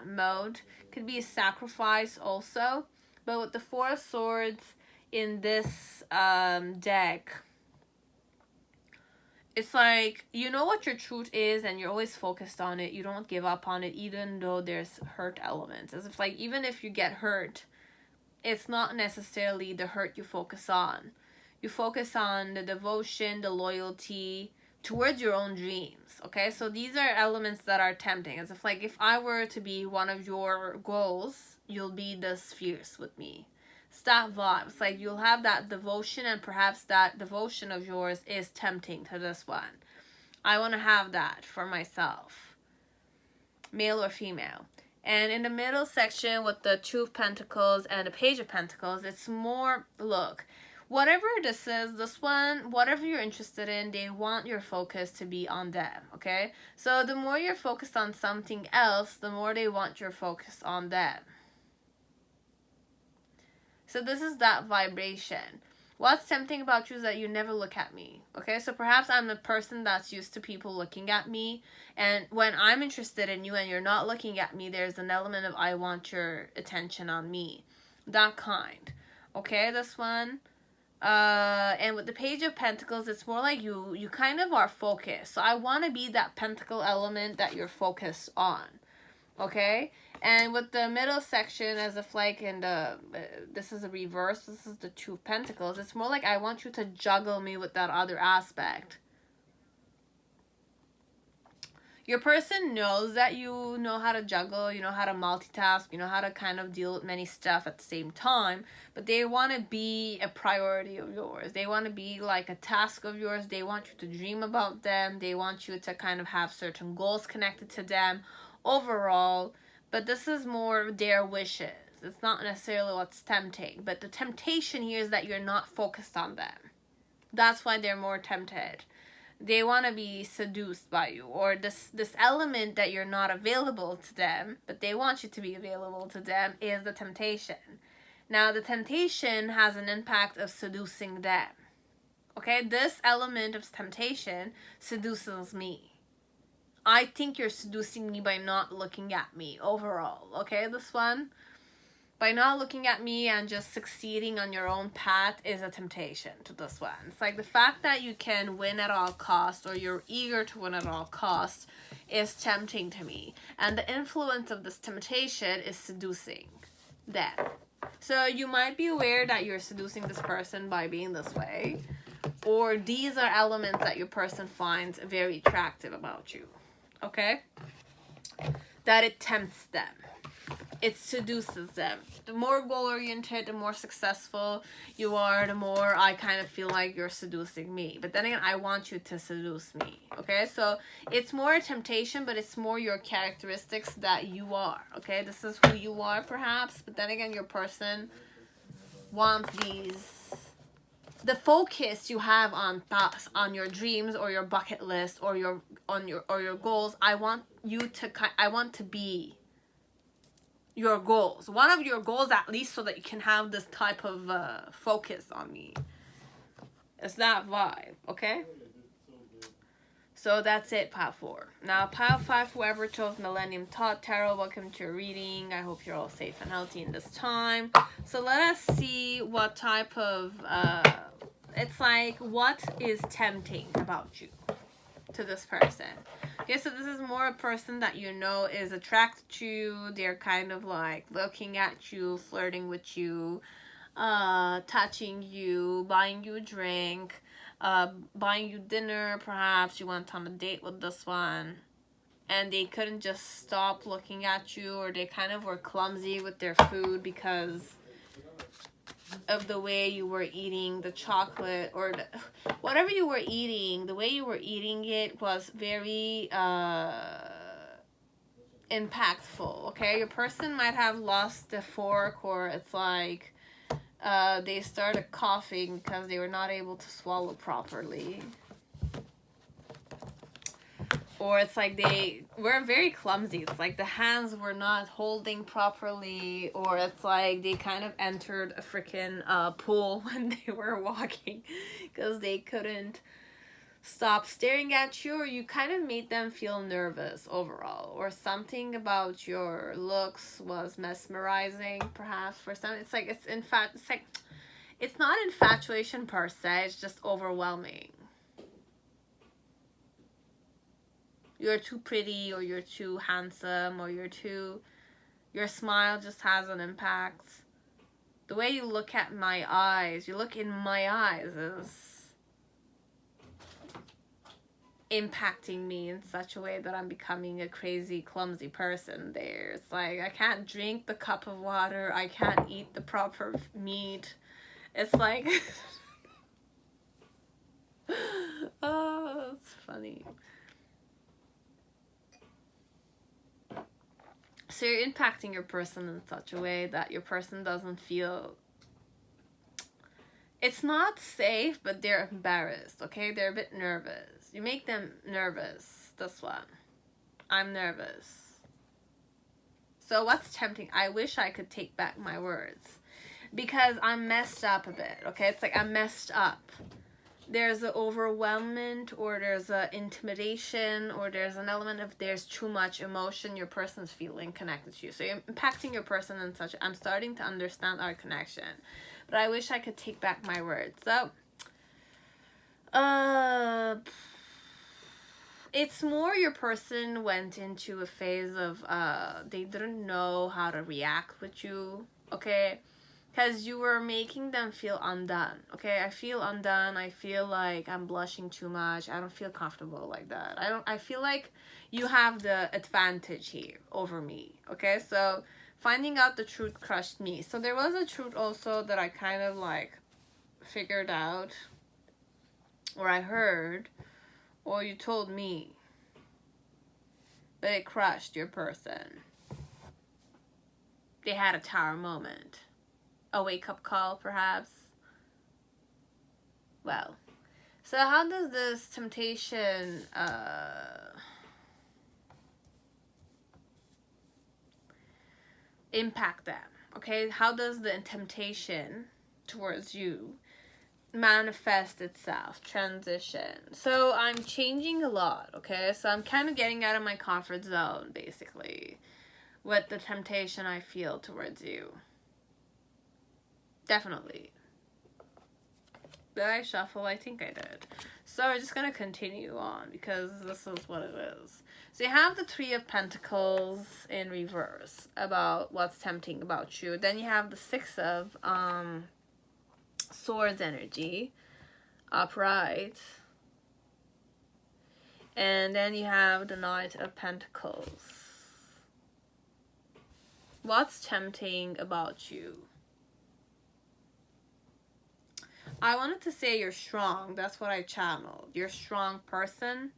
mode. Could be a sacrifice also. But with the Four of Swords in this deck, it's like, you know what your truth is, and you're always focused on it. You don't give up on it, even though there's hurt elements. As if, like, even if you get hurt, it's not necessarily the hurt you focus on. You focus on the devotion, the loyalty towards your own dreams, okay? So these are elements that are tempting. As if, like, if I were to be one of your goals, you'll be this fierce with me. It's that vibe. It's like you'll have that devotion, and perhaps that devotion of yours is tempting to this one. I want to have that for myself, male or female. And in the middle section with the Two of Pentacles and the Page of Pentacles, it's more, look, whatever this is, this one, whatever you're interested in, they want your focus to be on them, okay? So the more you're focused on something else, the more they want your focus on them. So this is that vibration. What's tempting about you is that you never look at me, okay? So perhaps I'm the person that's used to people looking at me, and when I'm interested in you and you're not looking at me, there's an element of I want your attention on me. That kind. Okay, this one. And with the Page of Pentacles, it's more like you kind of are focused. So I want to be that pentacle element that you're focused on. Okay? And with the middle section, as if like in the, this is a reverse, this is the Two of Pentacles. It's more like I want you to juggle me with that other aspect. Your person knows that you know how to juggle, you know how to multitask, you know how to kind of deal with many stuff at the same time, but they want to be a priority of yours. They want to be like a task of yours. They want you to dream about them. They want you to kind of have certain goals connected to them overall, but this is more their wishes. It's not necessarily what's tempting, but the temptation here is that you're not focused on them. That's why they're more tempted. They want to be seduced by you, or this element that you're not available to them, but they want you to be available to them, is the temptation. Now, the temptation has an impact of seducing them. Okay, this element of temptation seduces me. I think you're seducing me by not looking at me overall. Okay, this one. By not looking at me and just succeeding on your own path is a temptation to this one. It's like the fact that you can win at all costs, or you're eager to win at all costs, is tempting to me. And the influence of this temptation is seducing them. So you might be aware that you're seducing this person by being this way. Or these are elements that your person finds very attractive about you. Okay? That it tempts them. It seduces them. The more goal-oriented, the more successful you are, the more I kind of feel like you're seducing me. But then again, I want you to seduce me. Okay? So it's more a temptation, but it's more your characteristics that you are. Okay? This is who you are, perhaps. But then again, your person wants these. The focus you have on thoughts, on your dreams, or your bucket list, or your goals. I want to be your goals. One of your goals, at least, so that you can have this type of focus on me. It's that vibe, okay? So that's it, pile 4. Now, pile 5, whoever chose Millennium Thoth Tarot, welcome to your reading. I hope you're all safe and healthy in this time. So let us see what type of, it's like, what is tempting about you to this person. Okay, so this is more a person that you know is attracted to you. They're kind of like looking at you, flirting with you, touching you, buying you a drink, buying you dinner, perhaps you went on a date with this one, and they couldn't just stop looking at you, or they kind of were clumsy with their food because of the way you were eating the chocolate, or whatever you were eating. The way you were eating it was very impactful. Okay, your person might have lost the fork, or it's like they started coughing because they were not able to swallow properly. Or it's like they were very clumsy. It's like the hands were not holding properly. Or it's like they kind of entered a freaking pool when they were walking because they couldn't stop staring at you. Or you kind of made them feel nervous overall. Or something about your looks was mesmerizing, perhaps, for some. It's like, it's not infatuation per se. It's just overwhelming. You're too pretty, or you're too handsome, or your smile just has an impact. The way you look at my eyes, you look in my eyes, is impacting me in such a way that I'm becoming a crazy, clumsy person there. It's like I can't drink the cup of water. I can't eat the proper meat. It's like, oh, it's funny. So you're impacting your person in such a way that your person doesn't feel, it's not safe, but they're embarrassed, okay? They're a bit nervous. You make them nervous, this one. I'm nervous. So what's tempting? I wish I could take back my words, because I'm messed up a bit, okay? It's like I'm messed up. there's an overwhelmment, or there's a intimidation, or there's an element of there's too much emotion your person's feeling connected to you. So you're impacting your person and such. I'm starting to understand our connection. But I wish I could take back my words. So, it's more your person went into a phase of, they didn't know how to react with you, okay? Because you were making them feel undone, okay? I feel undone. I feel like I'm blushing too much. I don't feel comfortable like that. I feel like you have the advantage here over me, okay? So finding out the truth crushed me. So there was a truth also that I kind of like figured out, or I heard, or you told me, but it crushed your person. They had a tower moment. A wake-up call, perhaps. Well, so how does this temptation impact them? Okay, how does the temptation towards you manifest itself? Transition. So I'm changing a lot, okay? So I'm kind of getting out of my comfort zone, basically, with the temptation I feel towards you. Definitely. Did I shuffle? I think I did. So we're just going to continue on because this is what it is. So you have the Three of Pentacles in reverse about what's tempting about you. Then you have the Six of Swords energy upright. And then you have the Knight of Pentacles. What's tempting about you? I wanted to say you're strong. That's what I channeled. You're a strong person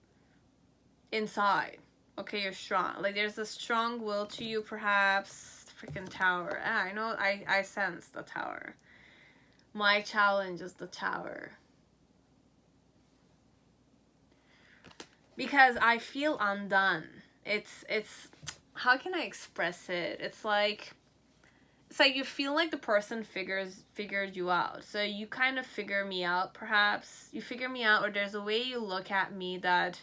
inside. Okay, you're strong. Like, there's a strong will to you, perhaps. Freaking Tower. I know. I sense the Tower. My challenge is the Tower. Because I feel undone. It's how can I express it? It's like you feel like the person figured you out. So you kind of figure me out, perhaps. You figure me out, or there's a way you look at me that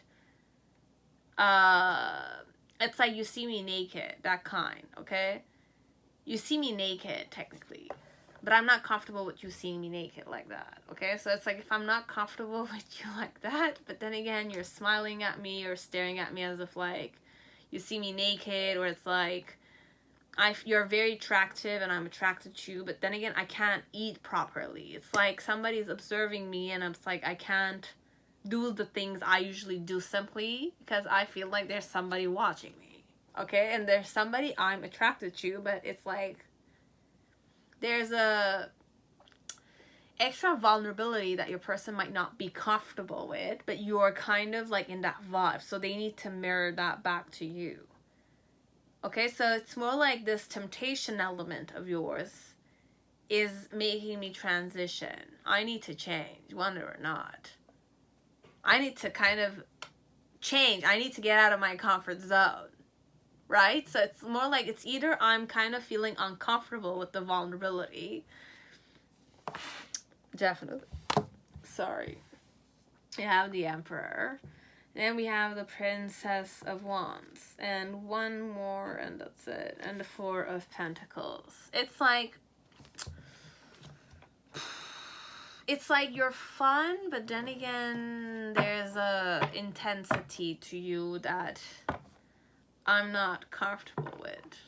it's like you see me naked, that kind, okay? You see me naked, technically. But I'm not comfortable with you seeing me naked like that, okay? So it's like if I'm not comfortable with you like that, but then again, you're smiling at me or staring at me as if like you see me naked, or it's like you're very attractive and I'm attracted to you, but then again, I can't eat properly. It's like somebody's observing me and I'm like, I can't do the things I usually do simply because I feel like there's somebody watching me, okay? And there's somebody I'm attracted to, but it's like there's a extra vulnerability that your person might not be comfortable with, but you're kind of like in that vibe, so they need to mirror that back to you. Okay, so it's more like this temptation element of yours is making me transition. I need to change, whether or not. I need to kind of change. I need to get out of my comfort zone, right? So it's more like it's either I'm kind of feeling uncomfortable with the vulnerability. Definitely. Sorry. You have the Emperor. Then we have the Princess of Wands. And one more, and that's it. And the Four of Pentacles. It's like you're fun, but then again, there's a intensity to you that I'm not comfortable with.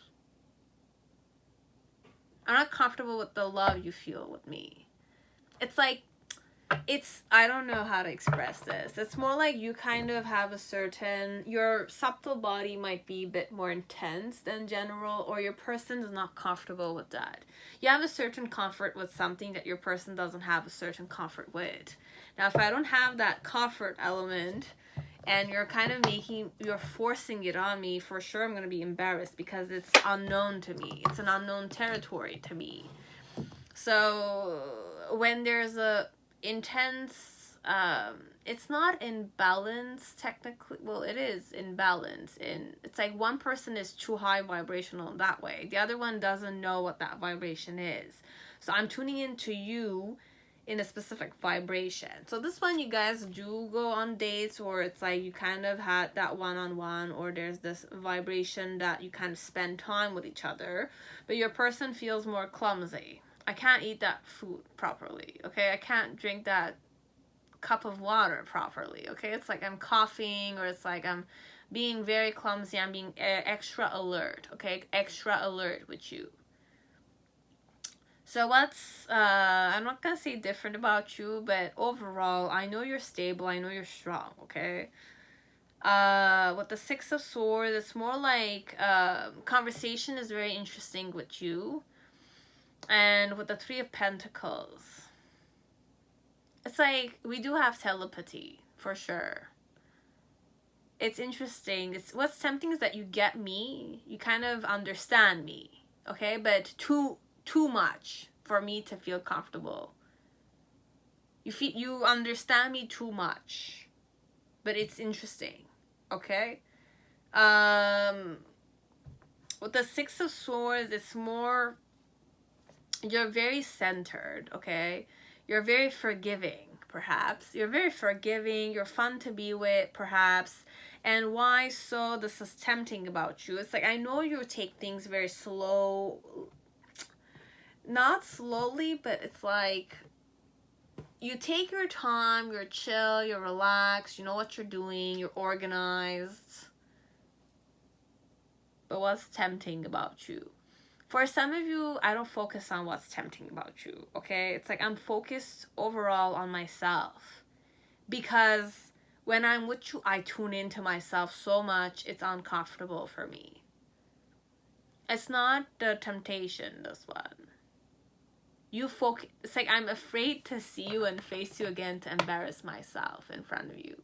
I'm not comfortable with the love you feel with me. It's like, I don't know how to express this. It's more like you kind of have your subtle body might be a bit more intense than general, or your person is not comfortable with that. You have a certain comfort with something that your person doesn't have a certain comfort with. Now, if I don't have that comfort element, and you're kind of you're forcing it on me, for sure I'm going to be embarrassed because it's unknown to me. It's an unknown territory to me. So when there's a intense, it's not in balance technically. Well, it is in balance. It's like one person is too high vibrational in that way. The other one doesn't know what that vibration is. So I'm tuning into you in a specific vibration. So this one, you guys do go on dates, or it's like you kind of had that one-on-one, or there's this vibration that you kind of spend time with each other, but your person feels more clumsy. I can't eat that food properly, okay? I can't drink that cup of water properly, okay? It's like I'm coughing, or it's like I'm being very clumsy. I'm being extra alert, okay? Extra alert with you. So what's, I'm not gonna say different about you, but overall, I know you're stable, I know you're strong, okay? With the Six of Swords, it's more like, conversation is very interesting with you. And with the Three of Pentacles, it's like, we do have telepathy, for sure. It's interesting. What's tempting is that you get me, you kind of understand me, okay? But too much for me to feel comfortable. You understand me too much, but it's interesting, okay? With the Six of Swords, it's more, you're very centered, okay? You're very forgiving, perhaps. You're very forgiving. You're fun to be with, perhaps. And why so this is tempting about you? It's like, I know you take things very slow. Not slowly, but it's like you take your time, you're chill, you're relaxed, you know what you're doing, you're organized. But what's tempting about you? For some of you, I don't focus on what's tempting about you, okay? It's like I'm focused overall on myself. Because when I'm with you, I tune into myself so much, it's uncomfortable for me. It's not the temptation, this one. You focus, it's like I'm afraid to see you and face you again to embarrass myself in front of you.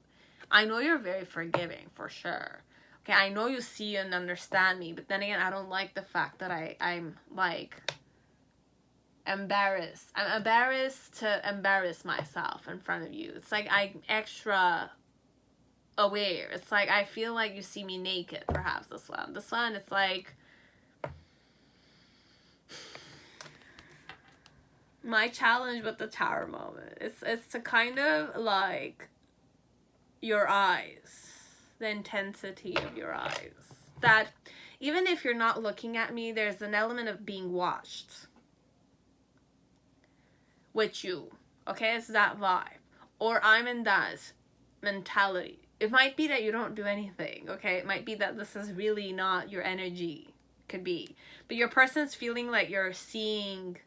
I know you're very forgiving, for sure. Okay, I know you see and understand me, but then again, I don't like the fact that I'm like embarrassed. I'm embarrassed to embarrass myself in front of you. It's like I'm extra aware. It's like I feel like you see me naked, perhaps this one. This one, it's like my challenge with the Tower moment. It's to kind of like your eyes. The intensity of your eyes. That even if you're not looking at me, there's an element of being watched with you. Okay, it's that vibe. Or I'm in that mentality. It might be that you don't do anything, okay? It might be that this is really not your energy. Could be. But your person's feeling like you're seeing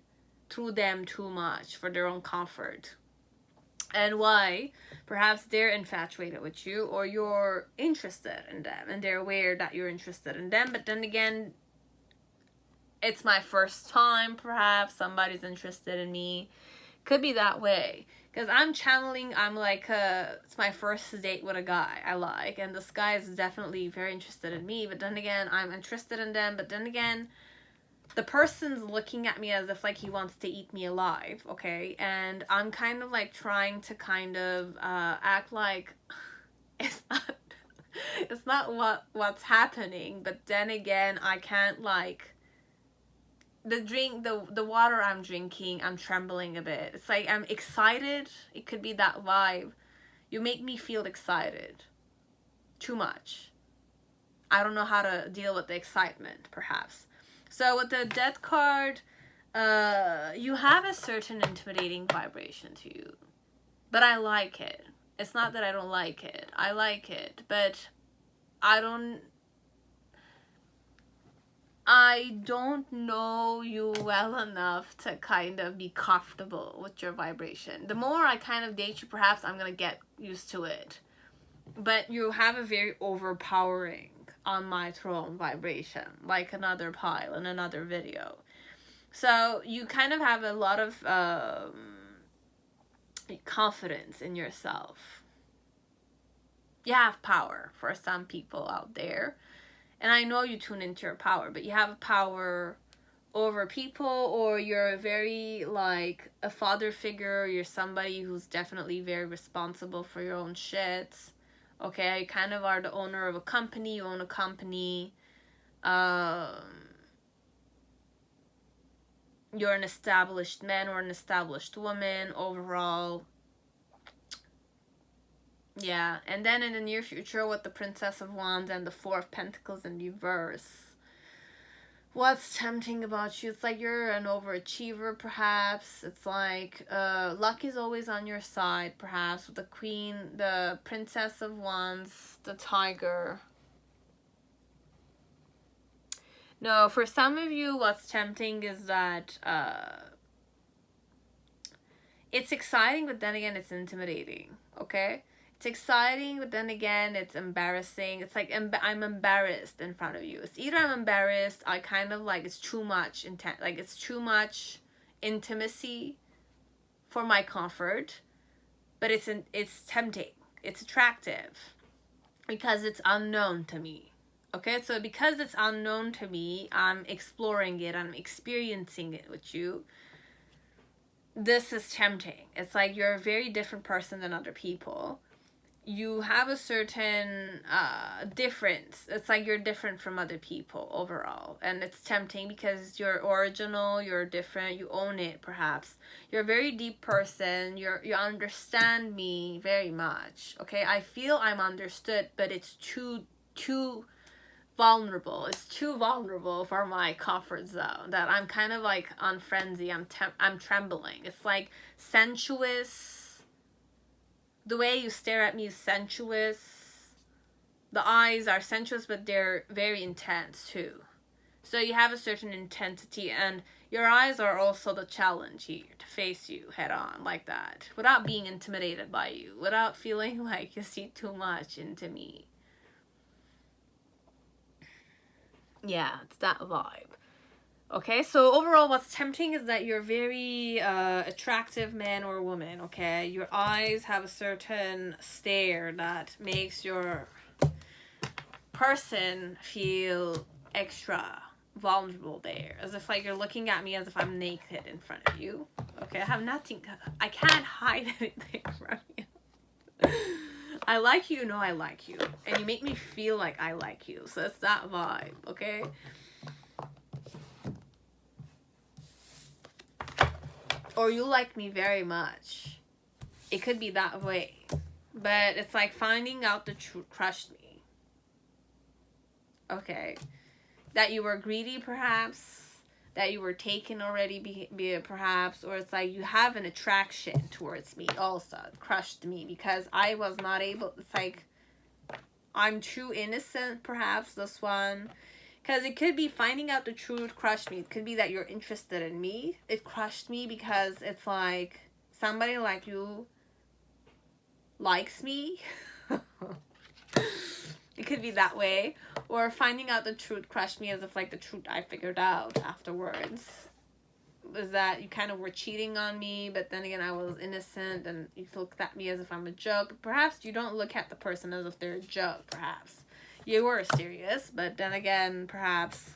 through them too much for their own comfort. And why? Perhaps they're infatuated with you, or you're interested in them and they're aware that you're interested in them. But then again, it's my first time, perhaps somebody's interested in me. Could be that way. Because I'm channeling, I'm like, it's my first date with a guy I like. And this guy is definitely very interested in me. But then again, I'm interested in them. But then again, the person's looking at me as if like he wants to eat me alive, okay? And I'm kind of like trying to kind of act like it's not what's happening. But then again, I can't like the water I'm drinking, I'm trembling a bit. It's like I'm excited. It could be that vibe. You make me feel excited too much. I don't know how to deal with the excitement, perhaps. So with the Death card, you have a certain intimidating vibration to you. But I like it. It's not that I don't like it. I like it. But I don't know you well enough to kind of be comfortable with your vibration. The more I kind of date you, perhaps I'm going to get used to it. But you have a very overpowering on my throne vibration, like another pile in another video. So you kind of have a lot of confidence in yourself. You have power for some people out there. And I know you tune into your power, but you have a power over people, or you're very like a father figure. You're somebody who's definitely very responsible for your own shit. Okay, you kind of are the owner of a company, you own a company. you're an established man or an established woman overall. Yeah, and then in the near future with the Princess of Wands and the Four of Pentacles in reverse, what's tempting about you? It's like you're an overachiever, perhaps. It's like luck is always on your side, perhaps, with the Queen, the Princess of Wands, the Tiger. No, for some of you, what's tempting is that it's exciting, but then again, it's intimidating, okay? It's exciting, but then again, it's embarrassing. It's like I'm embarrassed in front of you. It's either I'm embarrassed, I kind of like, it's too much intent, like it's too much intimacy for my comfort, but it's tempting, it's attractive, because it's unknown to me. Okay, so because it's unknown to me, I'm exploring it, I'm experiencing it with you. This is tempting. It's like you're a very different person than other people. You have a certain difference. It's like you're different from other people overall. And it's tempting because you're original, you're different, you own it perhaps. You're a very deep person, you understand me very much. Okay, I feel I'm understood, but it's too vulnerable. It's too vulnerable for my comfort zone, that I'm kind of like on frenzy. I'm trembling. It's like sensuous. The way you stare at me is sensuous. The eyes are sensuous, but they're very intense too. So you have a certain intensity, and your eyes are also the challenge here, to face you head on like that, without being intimidated by you, without feeling like you see too much into me. Yeah, it's that vibe. Okay, so overall what's tempting is that you're very attractive man or woman, okay? Your eyes have a certain stare that makes your person feel extra vulnerable there. As if like you're looking at me as if I'm naked in front of you. Okay, I have nothing, I can't hide anything from you. I like you, I like you. And you make me feel like I like you. So it's that vibe, okay? Or you like me very much. It could be that way. But it's like finding out the truth crushed me. Okay. That you were greedy, perhaps. That you were taken already, perhaps. Or it's like you have an attraction towards me also. It crushed me because I was not able. It's like I'm too innocent, perhaps, this one. Because it could be finding out the truth crushed me. It could be that you're interested in me. It crushed me because it's like somebody like you likes me. It could be that way. Or finding out the truth crushed me as if like the truth I figured out afterwards was that you kind of were cheating on me, but then again I was innocent and you looked at me as if I'm a joke. Perhaps you don't look at the person as if they're a joke, perhaps. You were serious, but then again, perhaps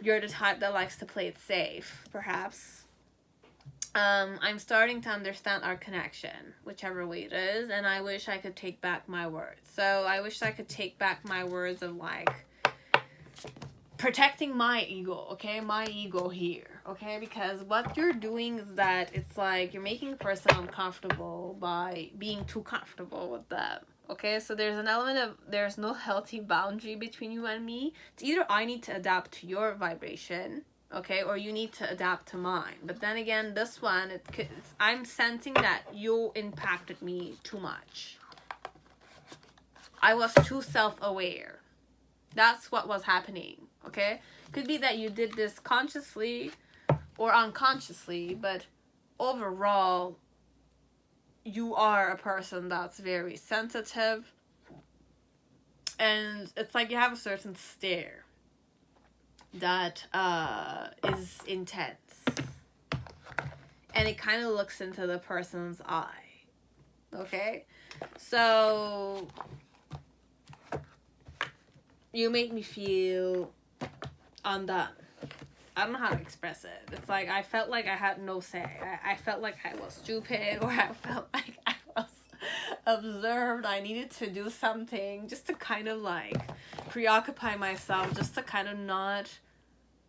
you're the type that likes to play it safe, perhaps. I'm starting to understand our connection, whichever way it is, and I wish I could take back my words. So I wish I could take back my words of like protecting my ego, okay? My ego here, okay? Because what you're doing is that it's like you're making a person uncomfortable by being too comfortable with them. Okay, so there's an element of there's no healthy boundary between you and me. It's either I need to adapt to your vibration, okay, or you need to adapt to mine. But then again, this one, I'm sensing that you impacted me too much. I was too self-aware. That's what was happening, okay? Could be that you did this consciously or unconsciously, but overall, you are a person that's very sensitive, and it's like you have a certain stare that is intense, and it kind of looks into the person's eye, okay? So you make me feel undone. I don't know how to express it. It's like I felt like I had no say. I felt like I was stupid, or I felt like I was observed. I needed to do something just to kind of like preoccupy myself, just to kind of not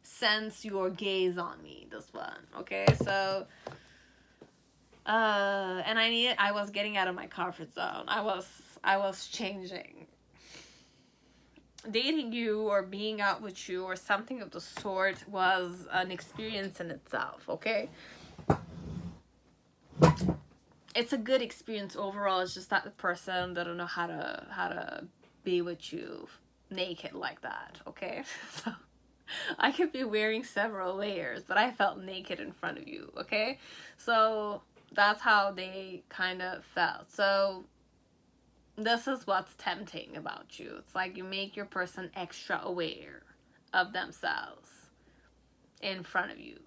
sense your gaze on me, this one, okay? So and I was getting out of my comfort zone. I was changing. Dating you or being out with you or something of the sort was an experience in itself, okay? It's a good experience overall. It's just that the person doesn't know how to be with you naked like that, okay? So I could be wearing several layers, but I felt naked in front of you, okay? So that's how they kind of felt. So this is what's tempting about you. It's like you make your person extra aware of themselves in front of you.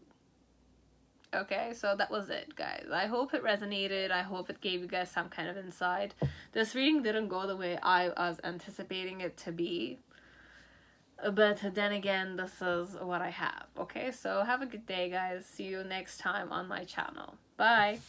Okay, so that was it, guys. I hope it resonated. I hope it gave you guys some kind of insight. This reading didn't go the way I was anticipating it to be. But then again, this is what I have. Okay, so have a good day, guys. See you next time on my channel. Bye.